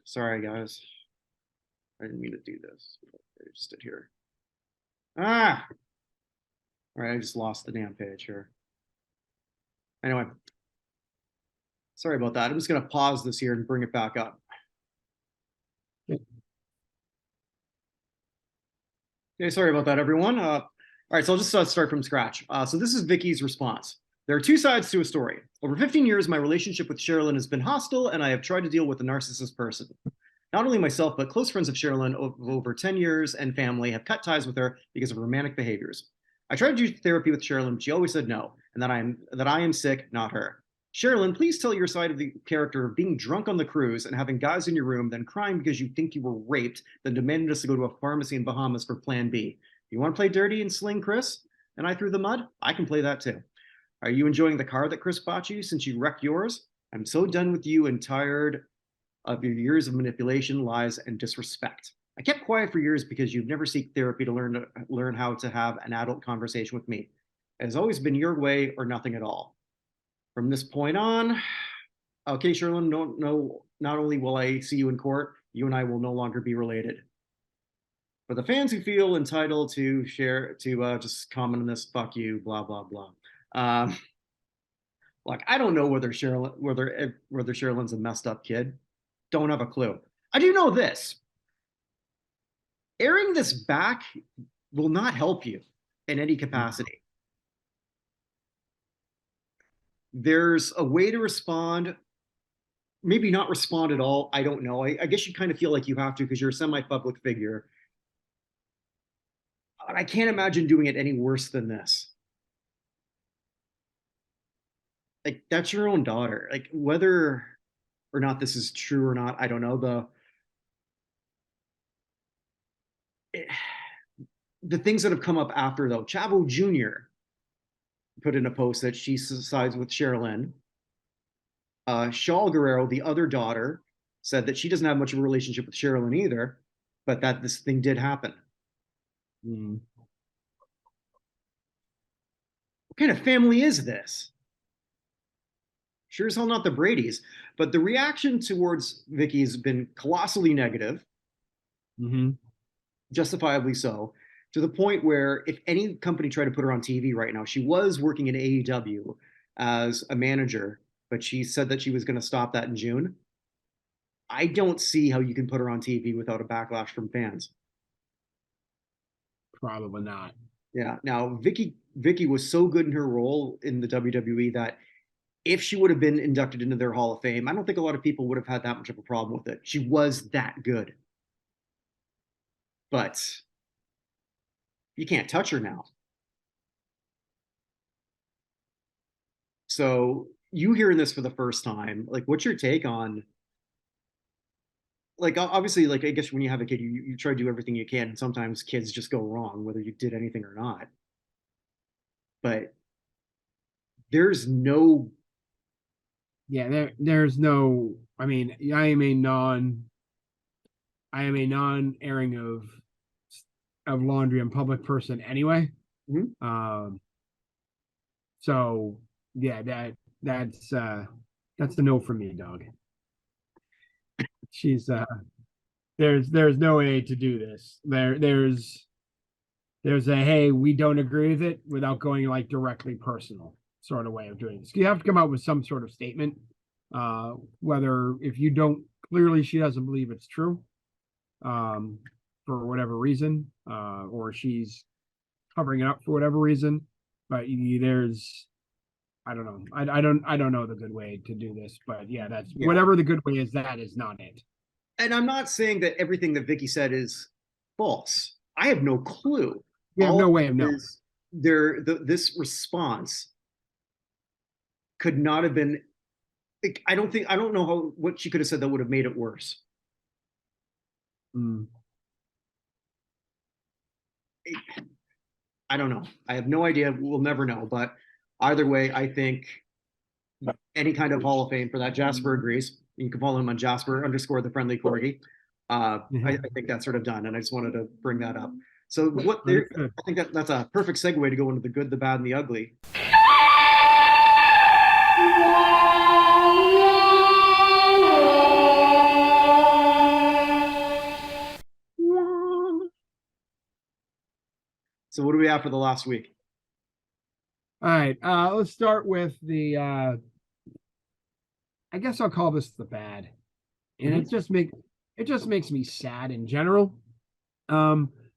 [SPEAKER 1] "Sorry, guys, I didn't mean to do this. I just did here." All right, I just lost the damn page here. Anyway, sorry about that. I'm just gonna pause this here and bring it back up. Okay, sorry about that, everyone. All right, so I'll just start from scratch. So this is Vicky's response. There are two sides to a story. Over 15 years, my relationship with Sherilyn has been hostile, and I have tried to deal with a narcissist person. Not only myself, but close friends of Sherilyn of over 10 years and family have cut ties with her because of romantic behaviors. I tried to do therapy with Sherilyn, but she always said no, and that I am sick, not her. Sherilyn, please tell your side of the character of being drunk on the cruise and having guys in your room, then crying because you think you were raped, then demanding us to go to a pharmacy in Bahamas for Plan B. You want to play dirty and sling Chris? And I threw the mud? I can play that too. Are you enjoying the car that Chris bought you since you wrecked yours? I'm so done with you and tired of your years of manipulation, lies, and disrespect. I kept quiet for years because you've never seek therapy to learn how to have an adult conversation with me. It has always been your way or nothing at all. From this point on, okay, Sherilyn, no, not only will I see you in court, you and I will no longer be related. For the fans who feel entitled to just comment on this, fuck you, blah, blah, blah. Like, I don't know whether Sherilyn's a messed up kid. Don't have a clue. I do know this. Airing this back will not help you in any capacity. There's a way to respond, maybe not respond at all. I don't know. I guess you kind of feel like you have to because you're a semi-public figure. But I can't imagine doing it any worse than this. Like, that's your own daughter. Like, whether or not this is true or not, I don't know. The things that have come up after, though, Chavo Jr. put in a post that she sides with Sherilyn. Shaul Guerrero, the other daughter, said that she doesn't have much of a relationship with Sherilyn either, but that this thing did happen. What kind of family is this? Sure as hell not the Bradys, but the reaction towards Vicky has been colossally negative, justifiably so, to the point where if any company tried to put her on TV right now, she was working in AEW as a manager, but she said that she was going to stop that in June. I don't see how you can put her on TV without a backlash from fans.
[SPEAKER 2] Probably not.
[SPEAKER 1] Yeah. Now, Vicky was so good in her role in the WWE that if she would have been inducted into their Hall of Fame, I don't think a lot of people would have had that much of a problem with it. She was that good. But you can't touch her now. So you hearing this for the first time, like, what's your take on like obviously, like I guess when you have a kid, you try to do everything you can, and sometimes kids just go wrong, whether you did anything or not. But there's no
[SPEAKER 2] Yeah, there's no. I mean, I am a non-airing of laundry in public person anyway.
[SPEAKER 1] Mhm.
[SPEAKER 2] So yeah, that's a no for me, dog. She's there's no way to do this. There's a hey, we don't agree with it without going like directly personal sort of way of doing this. You have to come out with some sort of statement. Whether if you don't clearly she doesn't believe it's true, for whatever reason, or she's covering it up for whatever reason. But there's I don't know. I don't know the good way to do this, but yeah, that's whatever the good way is, that is not it.
[SPEAKER 1] And I'm not saying that everything that Vicky said is false. I have no clue.
[SPEAKER 2] We have no way of knowing.
[SPEAKER 1] This response could not have been. I don't know what she could have said that would have made it worse. I don't know. I have no idea. We'll never know. But either way, I think any kind of Hall of Fame for that. Jasper agrees. You can follow him on Jasper _ the friendly corgi. I think that's sort of done, and I just wanted to bring that up. So I think that's a perfect segue to go into the good, the bad, and the ugly. So what do we have for the last week?
[SPEAKER 2] All right, let's start with the I guess I'll call this the bad. And it just makes me sad in general.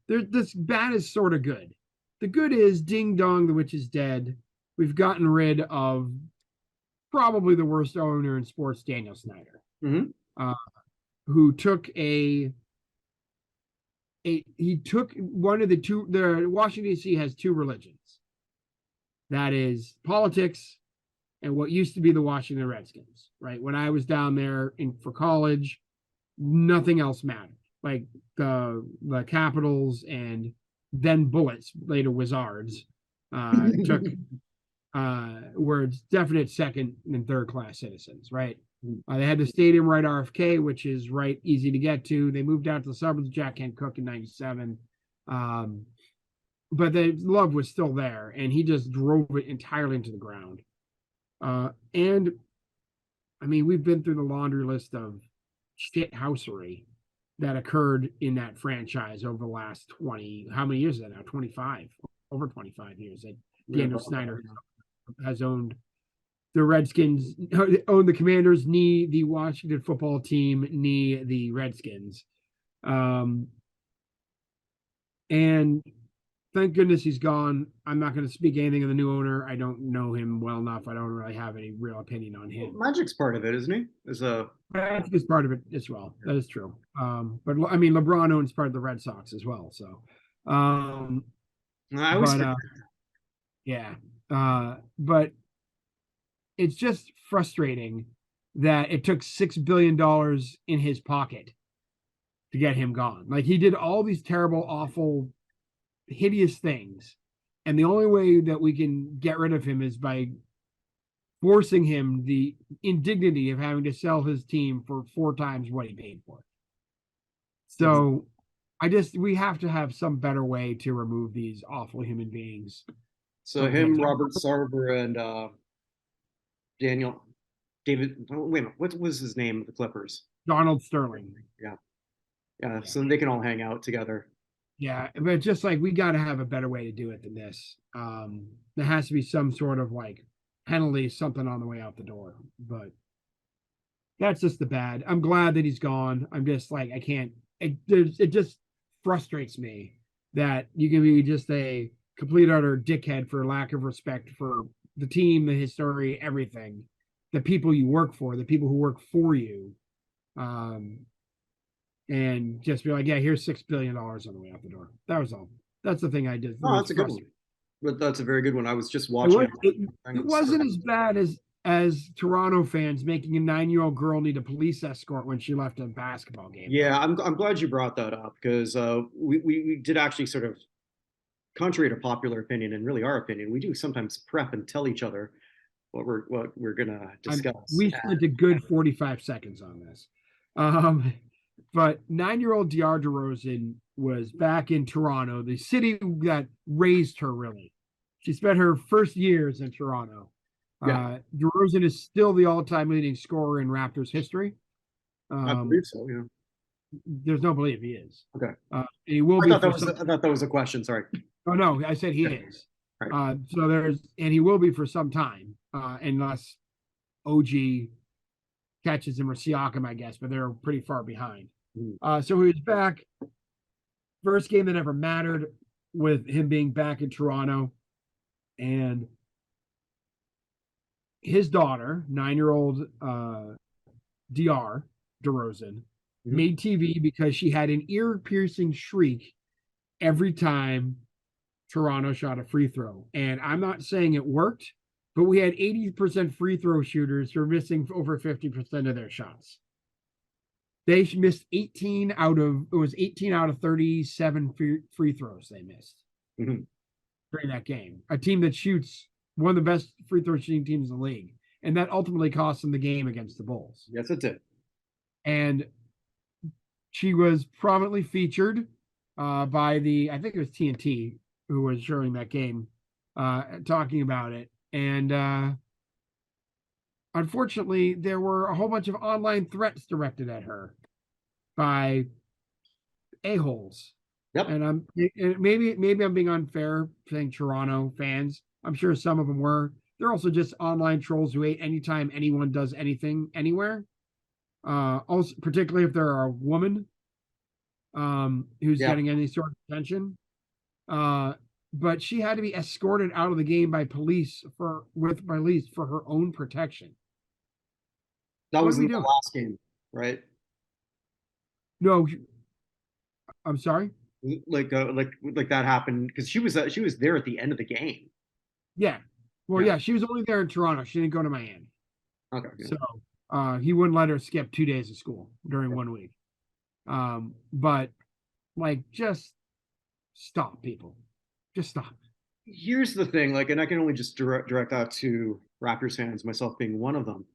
[SPEAKER 2] This bad is sort of good. The good is ding dong, the witch is dead. We've gotten rid of probably the worst owner in sports, Daniel Snyder, who took he took one of the Washington D.C. has two religions. That is politics and what used to be the Washington Redskins, right? When I was down there for college, nothing else mattered. Like the Capitals and then Bullets, later Wizards, were definite second and third class citizens, right? They had the stadium right RFK, which is right easy to get to. They moved out to the suburbs of Jack Kent Cooke in '97. But the love was still there, and he just drove it entirely into the ground. And I mean, we've been through the laundry list of shithousery that occurred in that franchise over the last 20, how many years is that now? 25, over 25 years that Daniel Snyder has owned the Redskins, owned the Commanders, the Washington football team, the Redskins. And thank goodness he's gone. I'm not going to speak anything of the new owner. I don't know him well enough. I don't really have any real opinion on him.
[SPEAKER 1] Magic's part of it, isn't he?
[SPEAKER 2] I think it's part of it as well. That is true. But I mean, LeBron owns part of the Red Sox as well. So, but it's just frustrating that it took $6 billion in his pocket to get him gone. Like, he did all these terrible, awful, hideous things, and the only way that we can get rid of him is by forcing him the indignity of having to sell his team for 4 times what he paid for it. So we have to have some better way to remove these awful human beings.
[SPEAKER 1] So him, Robert Sarver, and David, wait a minute, what was his name of the Clippers?
[SPEAKER 2] Donald Sterling.
[SPEAKER 1] Yeah, so they can all hang out together.
[SPEAKER 2] Yeah, but just like, we got to have a better way to do it than this. There has to be some sort of like penalty, something on the way out the door. But that's just the bad. I'm glad that he's gone. I'm just like, I can't. It just frustrates me that you can be just a complete utter dickhead for lack of respect for the team, the history, everything, the people you work for, the people who work for you. And just be like, yeah, here's $6 billion on the way out the door. That was all. That's the thing I did.
[SPEAKER 1] Oh, that's a good one. But that's a very good one. I was just watching
[SPEAKER 2] it wasn't as bad as as Toronto fans making a 9-year-old girl need a police escort when she left a basketball game.
[SPEAKER 1] Yeah, I'm glad you brought that up because we did actually sort of, contrary to popular opinion and really our opinion, we do sometimes prep and tell each other what we're gonna discuss.
[SPEAKER 2] We spent a good 45 seconds on this. But 9-year-old DeAr DeRozan was back in Toronto, the city that raised her, really. She spent her first years in Toronto.
[SPEAKER 1] Yeah.
[SPEAKER 2] DeRozan is still the all-time leading scorer in Raptors history.
[SPEAKER 1] I believe so. Yeah.
[SPEAKER 2] There's no belief he is.
[SPEAKER 1] Okay.
[SPEAKER 2] And he will
[SPEAKER 1] I
[SPEAKER 2] be
[SPEAKER 1] thought
[SPEAKER 2] for
[SPEAKER 1] that was I thought that was a question. Sorry.
[SPEAKER 2] Oh no, I said he is.
[SPEAKER 1] Right.
[SPEAKER 2] So and he will be for some time, unless OG catches him or Siakam, I guess, but they're pretty far behind. So he was back. First game that ever mattered with him being back in Toronto. And his daughter, 9-year-old DR DeRozan, made TV because she had an ear-piercing shriek every time Toronto shot a free throw. And I'm not saying it worked, but we had 80% free throw shooters who are missing over 50% of their shots. They missed 18 out of 37 free throws they missed during that game. A team that shoots one of the best free throw shooting teams in the league. And that ultimately cost them the game against the Bulls.
[SPEAKER 1] Yes, it did.
[SPEAKER 2] And she was prominently featured by I think it was TNT, who was showing that game, talking about it. And unfortunately, there were a whole bunch of online threats directed at her by a-holes.
[SPEAKER 1] Yep.
[SPEAKER 2] And maybe I'm being unfair saying Toronto fans. I'm sure some of them were. They're also just online trolls who hate anytime anyone does anything anywhere. Also, particularly if they're a woman who's getting any sort of attention. But she had to be escorted out of the game by police for her own protection.
[SPEAKER 1] That was in the last game, right?
[SPEAKER 2] No, I'm sorry.
[SPEAKER 1] Like that happened because she was there at the end of the game.
[SPEAKER 2] Yeah. Well, yeah, she was only there in Toronto. She didn't go to Miami.
[SPEAKER 1] Okay. Yeah.
[SPEAKER 2] So he wouldn't let her skip 2 days of school during 1 week. But like, just stop, people. Just stop.
[SPEAKER 1] Here's the thing, like, and I can only just direct that to Raptors fans, myself being one of them.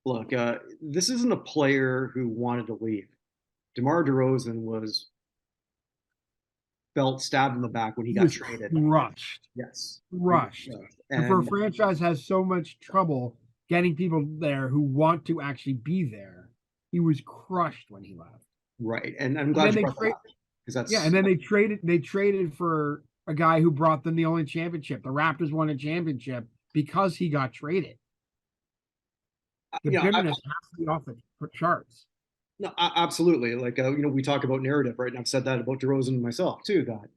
[SPEAKER 1] Look, this isn't a player who wanted to leave. DeMar DeRozan felt stabbed in the back when he got traded.
[SPEAKER 2] Crushed.
[SPEAKER 1] Yes.
[SPEAKER 2] Crushed. And for a franchise has so much trouble getting people there who want to actually be there, he was crushed when he left.
[SPEAKER 1] Right. And I'm glad you brought that up, because that's
[SPEAKER 2] and then they traded for a guy who brought them the only championship. The Raptors won a championship because he got traded. The bitterness has to be off the charts.
[SPEAKER 1] No, absolutely. Like, we talk about narrative, right? And I've said that about DeRozan myself too, that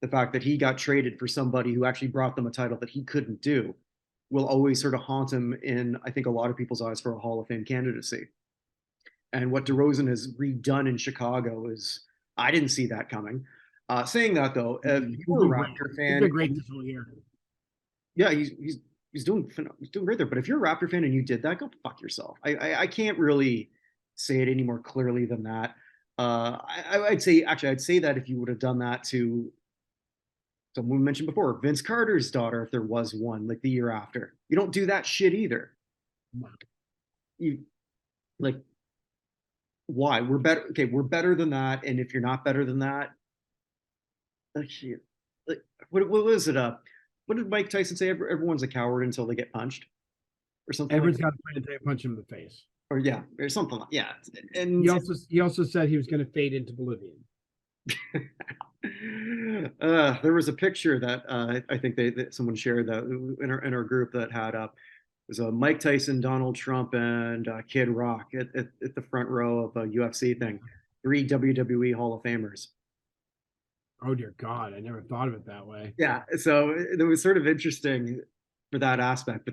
[SPEAKER 1] the fact that he got traded for somebody who actually brought them a title that he couldn't do will always sort of haunt him in, I think, a lot of people's eyes for a Hall of Fame candidacy. And what DeRozan has redone in Chicago is, I didn't see that coming. Saying that though, if you were a Raptor fan,
[SPEAKER 2] he's been great this whole year.
[SPEAKER 1] Yeah, he's doing great there. But if you're a Raptor fan and you did that, go fuck yourself. I can't really say it any more clearly than that. I'd say that if you would have done that to someone we mentioned before, Vince Carter's daughter, if there was one, like the year after, you don't do that shit either. You like, why? We're better. Okay, we're better than that. And if you're not better than that, what was it? What did Mike Tyson say? Everyone's a coward until they get punched, or something.
[SPEAKER 2] Everyone's got to plan to punch him in the face.
[SPEAKER 1] Or something like, yeah. And
[SPEAKER 2] he also said he was going to fade into oblivion.
[SPEAKER 1] There was a picture that I think that someone shared that in our group that had up. It was a Mike Tyson, Donald Trump, and Kid Rock at the front row of a UFC thing. 3 WWE Hall of Famers.
[SPEAKER 2] Oh dear God, I never thought of it that way.
[SPEAKER 1] Yeah, so it was sort of interesting for that aspect,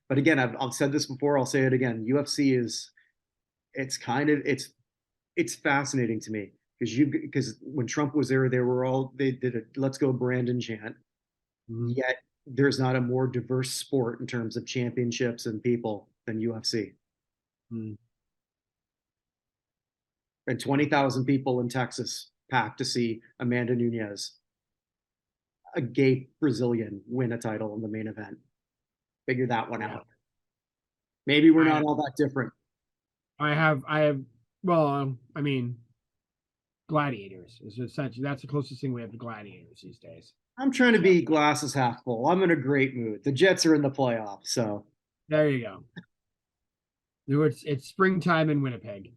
[SPEAKER 1] but again, I've said this before, I'll say it again. UFC it's fascinating to me because when Trump was there, they did a "Let's Go Brandon" chant. Yet there's not a more diverse sport in terms of championships and people than UFC.
[SPEAKER 2] Mm.
[SPEAKER 1] And 20,000 people in Texas packed to see Amanda Nunes, a gay Brazilian, win a title in the main event. Figure that one out. Maybe we're not all that different.
[SPEAKER 2] I have, well, I mean, gladiators is essentially, that's the closest thing we have to gladiators these days.
[SPEAKER 1] I'm trying to be glasses half full. I'm in a great mood. The Jets are in the playoffs, so
[SPEAKER 2] there you go. It's springtime in Winnipeg.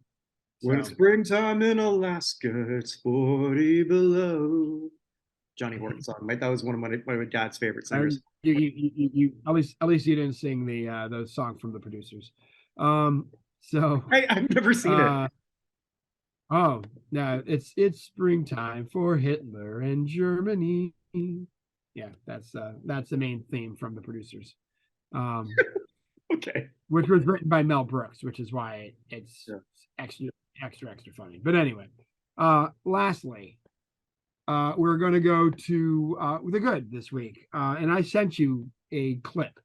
[SPEAKER 1] When it's springtime in Alaska, it's 40 below. Johnny Horton song. That was one of my dad's favorite singers.
[SPEAKER 2] You at least you didn't sing the song from the producers. So
[SPEAKER 1] I've never seen it.
[SPEAKER 2] Oh no, it's springtime for Hitler and Germany. Yeah, that's the main theme from the producers.
[SPEAKER 1] Okay.
[SPEAKER 2] Which was written by Mel Brooks, which is why it's extra funny. But anyway, lastly, we're going to go to the good this week, and I sent you a clip.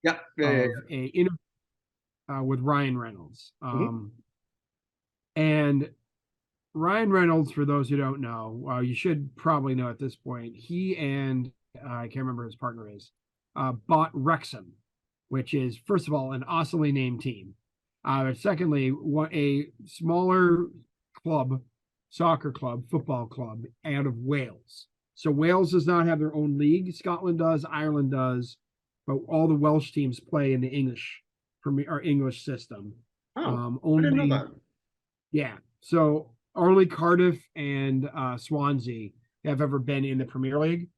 [SPEAKER 1] Yep.
[SPEAKER 2] A interview with Ryan Reynolds, and Ryan Reynolds, for those who don't know, you should probably know at this point, he and I can't remember who his partner is, bought Wrexham, which is, first of all, an awesomely named team. Secondly, a smaller club, soccer club, football club out of Wales. So Wales does not have their own league. Scotland does, Ireland does, but all the Welsh teams play in the English system.
[SPEAKER 1] Oh,
[SPEAKER 2] only,
[SPEAKER 1] I didn't know that.
[SPEAKER 2] Yeah. So only Cardiff and Swansea have ever been in the Premier League.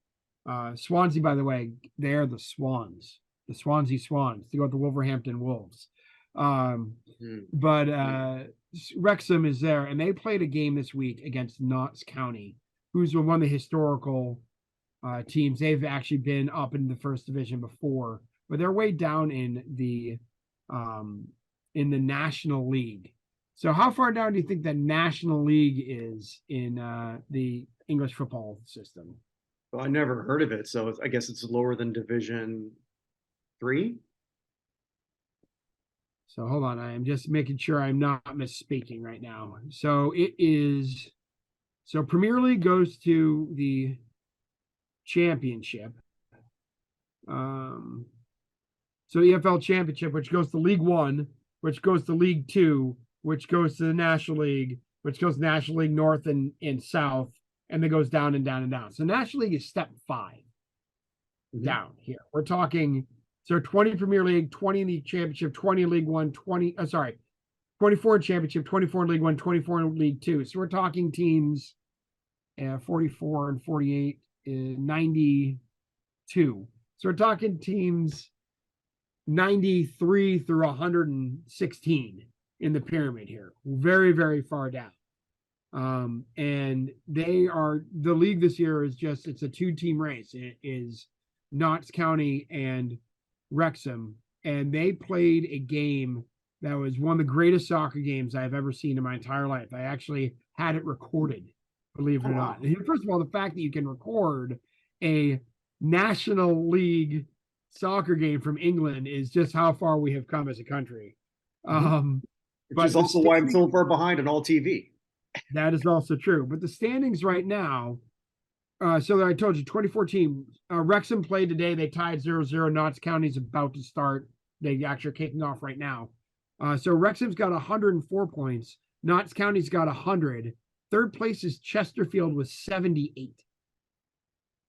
[SPEAKER 2] Swansea, by the way, they're the Swans, the Swansea Swans. They go with the Wolverhampton Wolves. But Wrexham is there, and they played a game this week against Notts County, who's one of the historical teams. They've actually been up in the first division before, but they're way down in the National League. So how far down do you think the National League is in the English football system?
[SPEAKER 1] Well, I never heard of it, so I guess it's lower than Division 3.
[SPEAKER 2] So hold on, I am just making sure I'm not misspeaking right now. So it is, so Premier League goes to the Championship. So EFL Championship, which goes to League One, which goes to League Two, which goes to the National League, which goes to National League North and South, and then goes down and down and down. So National League is step 5 down here. We're talking, so 20 Premier League, 20 in the Championship, 20 in League One, 24 in Championship, 24 in League One, 24 in League Two. So we're talking teams 44 and 48, 92. So we're talking teams 93 through 116 in the pyramid here. Very, very far down. And they are, the league this year is just, it's a 2-team race. It is Notts County and Wrexham, and they played a game that was one of the greatest soccer games I've ever seen in my entire life. I actually had it recorded, believe it or not. And first of all, the fact that you can record a National League soccer game from England is just how far we have come as a country.
[SPEAKER 1] Which is also why I'm so far behind on all TV.
[SPEAKER 2] That is also true. But the standings right now, so I told you, 2014, Wrexham played today. They tied 0-0. Notts County's about to start. They actually are kicking off right now. So Wrexham's got 104 points. Notts County's got 100. Third place is Chesterfield with 78.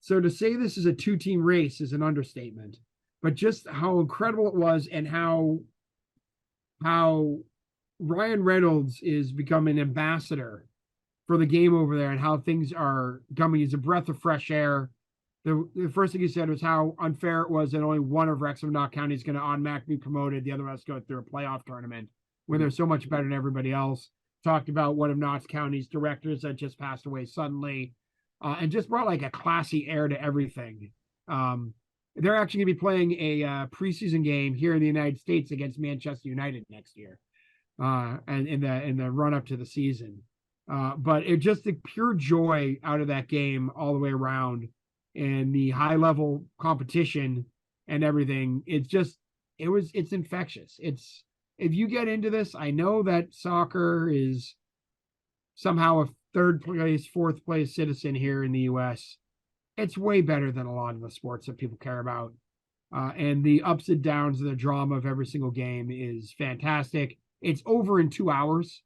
[SPEAKER 2] So to say this is a 2-team race is an understatement. But just how incredible it was, and how Ryan Reynolds is becoming an ambassador for the game over there, and how things are coming. He's a breath of fresh air. The first thing he said was how unfair it was that only one of Wrexham Notts County is going to automatically be promoted. The other ones go through a playoff tournament when they're so much better than everybody else. Talked about one of Notts County's directors that just passed away suddenly, and just brought like a classy air to everything. They're actually going to be playing a preseason game here in the United States against Manchester United next year, and in the run up to the season. But it just the pure joy out of that game all the way around. and the high level competition and everything. It's infectious. If you get into this, I know that soccer is somehow a third place, fourth place citizen here in the US. It's way better than a lot of the sports that people care about. And the ups and downs of the drama of every single game is fantastic. It's over in 2 hours.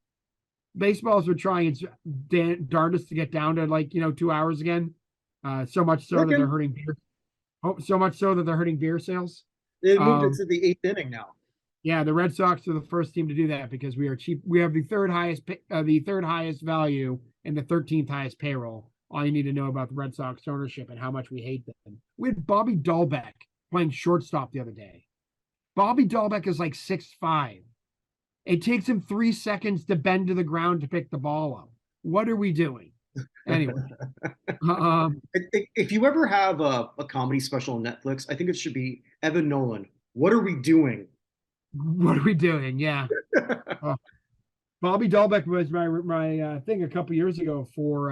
[SPEAKER 2] Baseball's been trying its darndest to get down to 2 hours again. So much so that they're hurting beer. So much so that they're hurting beer sales.
[SPEAKER 1] They moved it to the 8th inning now.
[SPEAKER 2] Yeah, the Red Sox are the first team to do that because we are cheap. We have the third highest value and the 13th highest payroll. All you need to know about the Red Sox ownership and how much we hate them. We had Bobby Dahlbeck playing shortstop the other day. Bobby Dahlbeck is like 6'5". It takes him 3 seconds to bend to the ground to pick the ball up. What are we doing? Anyway.
[SPEAKER 1] If you ever have a comedy special on Netflix, I think it should be Evan Nolan. What are we doing?
[SPEAKER 2] What are we doing? Yeah. Bobby Dahlbeck was my thing a couple years ago for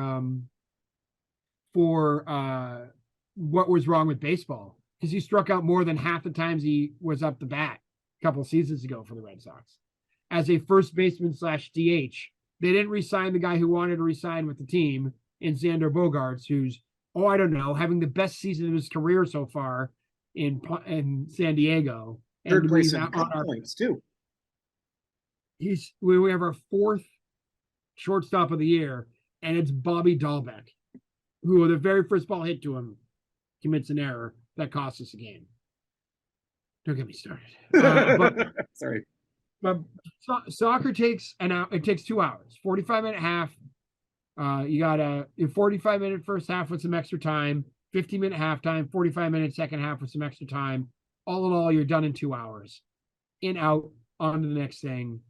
[SPEAKER 2] what was wrong with baseball, because he struck out more than half the times he was up the bat a couple seasons ago for the Red Sox as a first baseman / DH. They didn't re-sign the guy who wanted to re-sign with the team in Xander Bogaerts, who's I don't know, having the best season of his career so far in San Diego.
[SPEAKER 1] Third place in points too.
[SPEAKER 2] We have our 4th shortstop of the year, and it's Bobby Dahlbeck, who the very first ball hit to him commits an error that costs us a game. Don't get me started.
[SPEAKER 1] Sorry.
[SPEAKER 2] But soccer takes it takes 2 hours, 45-minute half. You got a 45-minute first half with some extra time, 15-minute halftime, 45-minute second half with some extra time. All in all, you're done in 2 hours. In, out, on to the next thing.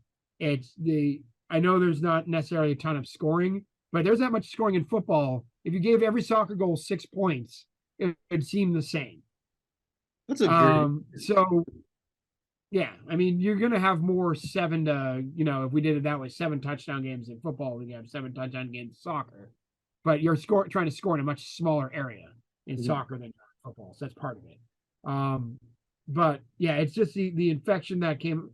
[SPEAKER 2] I know there's not necessarily a ton of scoring, but there's that much scoring in football. If you gave every soccer goal 6 points, it'd seem the same.
[SPEAKER 1] That's a
[SPEAKER 2] so yeah, I mean, you're going to have more 7 to, if we did it that way, 7 touchdown games in football, we have 7 touchdown games in soccer, but you're trying to score in a much smaller area in soccer than football. So that's part of it. But yeah, it's just the infection that came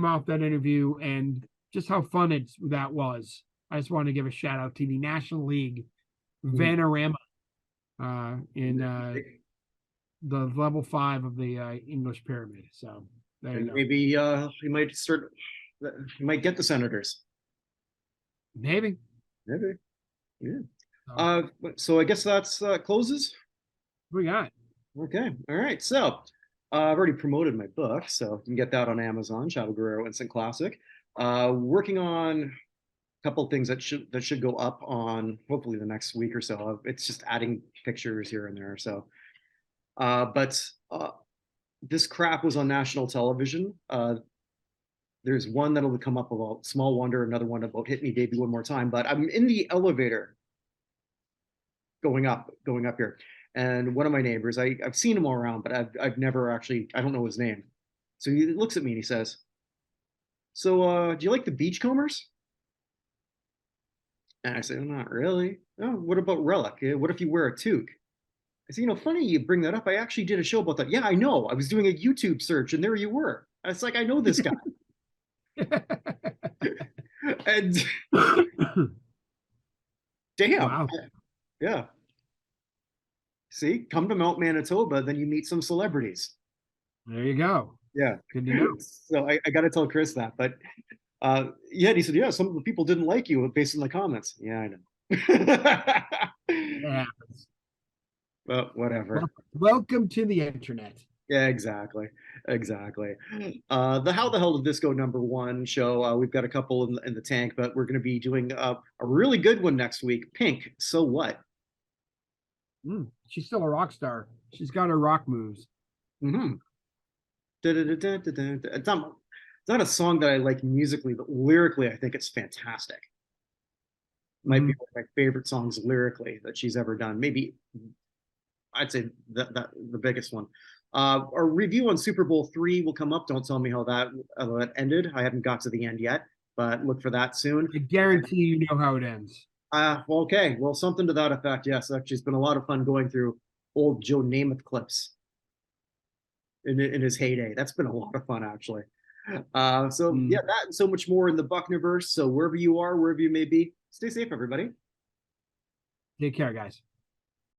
[SPEAKER 2] off that interview and just how fun that was. I just want to give a shout out to the National League Vanarama in the level 5 of the English pyramid. So there you go.
[SPEAKER 1] Maybe he might get the Senators.
[SPEAKER 2] Maybe.
[SPEAKER 1] Yeah. So I guess that's closes.
[SPEAKER 2] What we got?
[SPEAKER 1] Okay. All right. So I've already promoted my book, so you can get that on Amazon, Chavo Guerrero Instant Classic. Working on a couple of things that should go up on hopefully the next week or so. It's just adding pictures here and there. So, but this crap was on national television. There's one that'll come up about Small Wonder, another one about Hit Me Baby One More Time. But I'm in the elevator going up here. And one of my neighbors, I've seen him all around, but I've never actually, I don't know his name. So he looks at me and he says, "So do you like the Beachcombers?" And I say, "Not really." "Oh, what about Relic? What if you wear a toque?" I say, "Funny you bring that up. I actually did a show about that." "Yeah, I know. I was doing a YouTube search and there you were." I was like, "I know this guy." And damn.
[SPEAKER 2] Wow.
[SPEAKER 1] Yeah. See, come to Mount Manitoba, then you meet some celebrities.
[SPEAKER 2] There you go.
[SPEAKER 1] Yeah.
[SPEAKER 2] Good to know.
[SPEAKER 1] So I got to tell Chris that. But yeah, he said, "Yeah, some of the people didn't like you based on the comments." Yeah, I know.
[SPEAKER 2] It happens.
[SPEAKER 1] Well, whatever.
[SPEAKER 2] Welcome to the internet.
[SPEAKER 1] Yeah, exactly. The How the Hell Did This Go #1 show. We've got a couple in the tank, but we're going to be doing a really good one next week. Pink, So What?
[SPEAKER 2] She's still a rock star. She's got her rock moves.
[SPEAKER 1] It's not a song that I like musically, but lyrically, I think it's fantastic. Might be one of my favorite songs lyrically that she's ever done. Maybe I'd say that the biggest one. Our review on Super Bowl III will come up. Don't tell me how that ended. I haven't got to the end yet, but look for that soon.
[SPEAKER 2] I guarantee you know how it ends.
[SPEAKER 1] Okay, well, something to that effect. Yes, actually, it's been a lot of fun going through old Joe Namath clips in his heyday. That's been a lot of fun, actually. So yeah, that and so much more in the Buchnerverse. So wherever you are, wherever you may be, stay safe, everybody.
[SPEAKER 2] Take care, guys.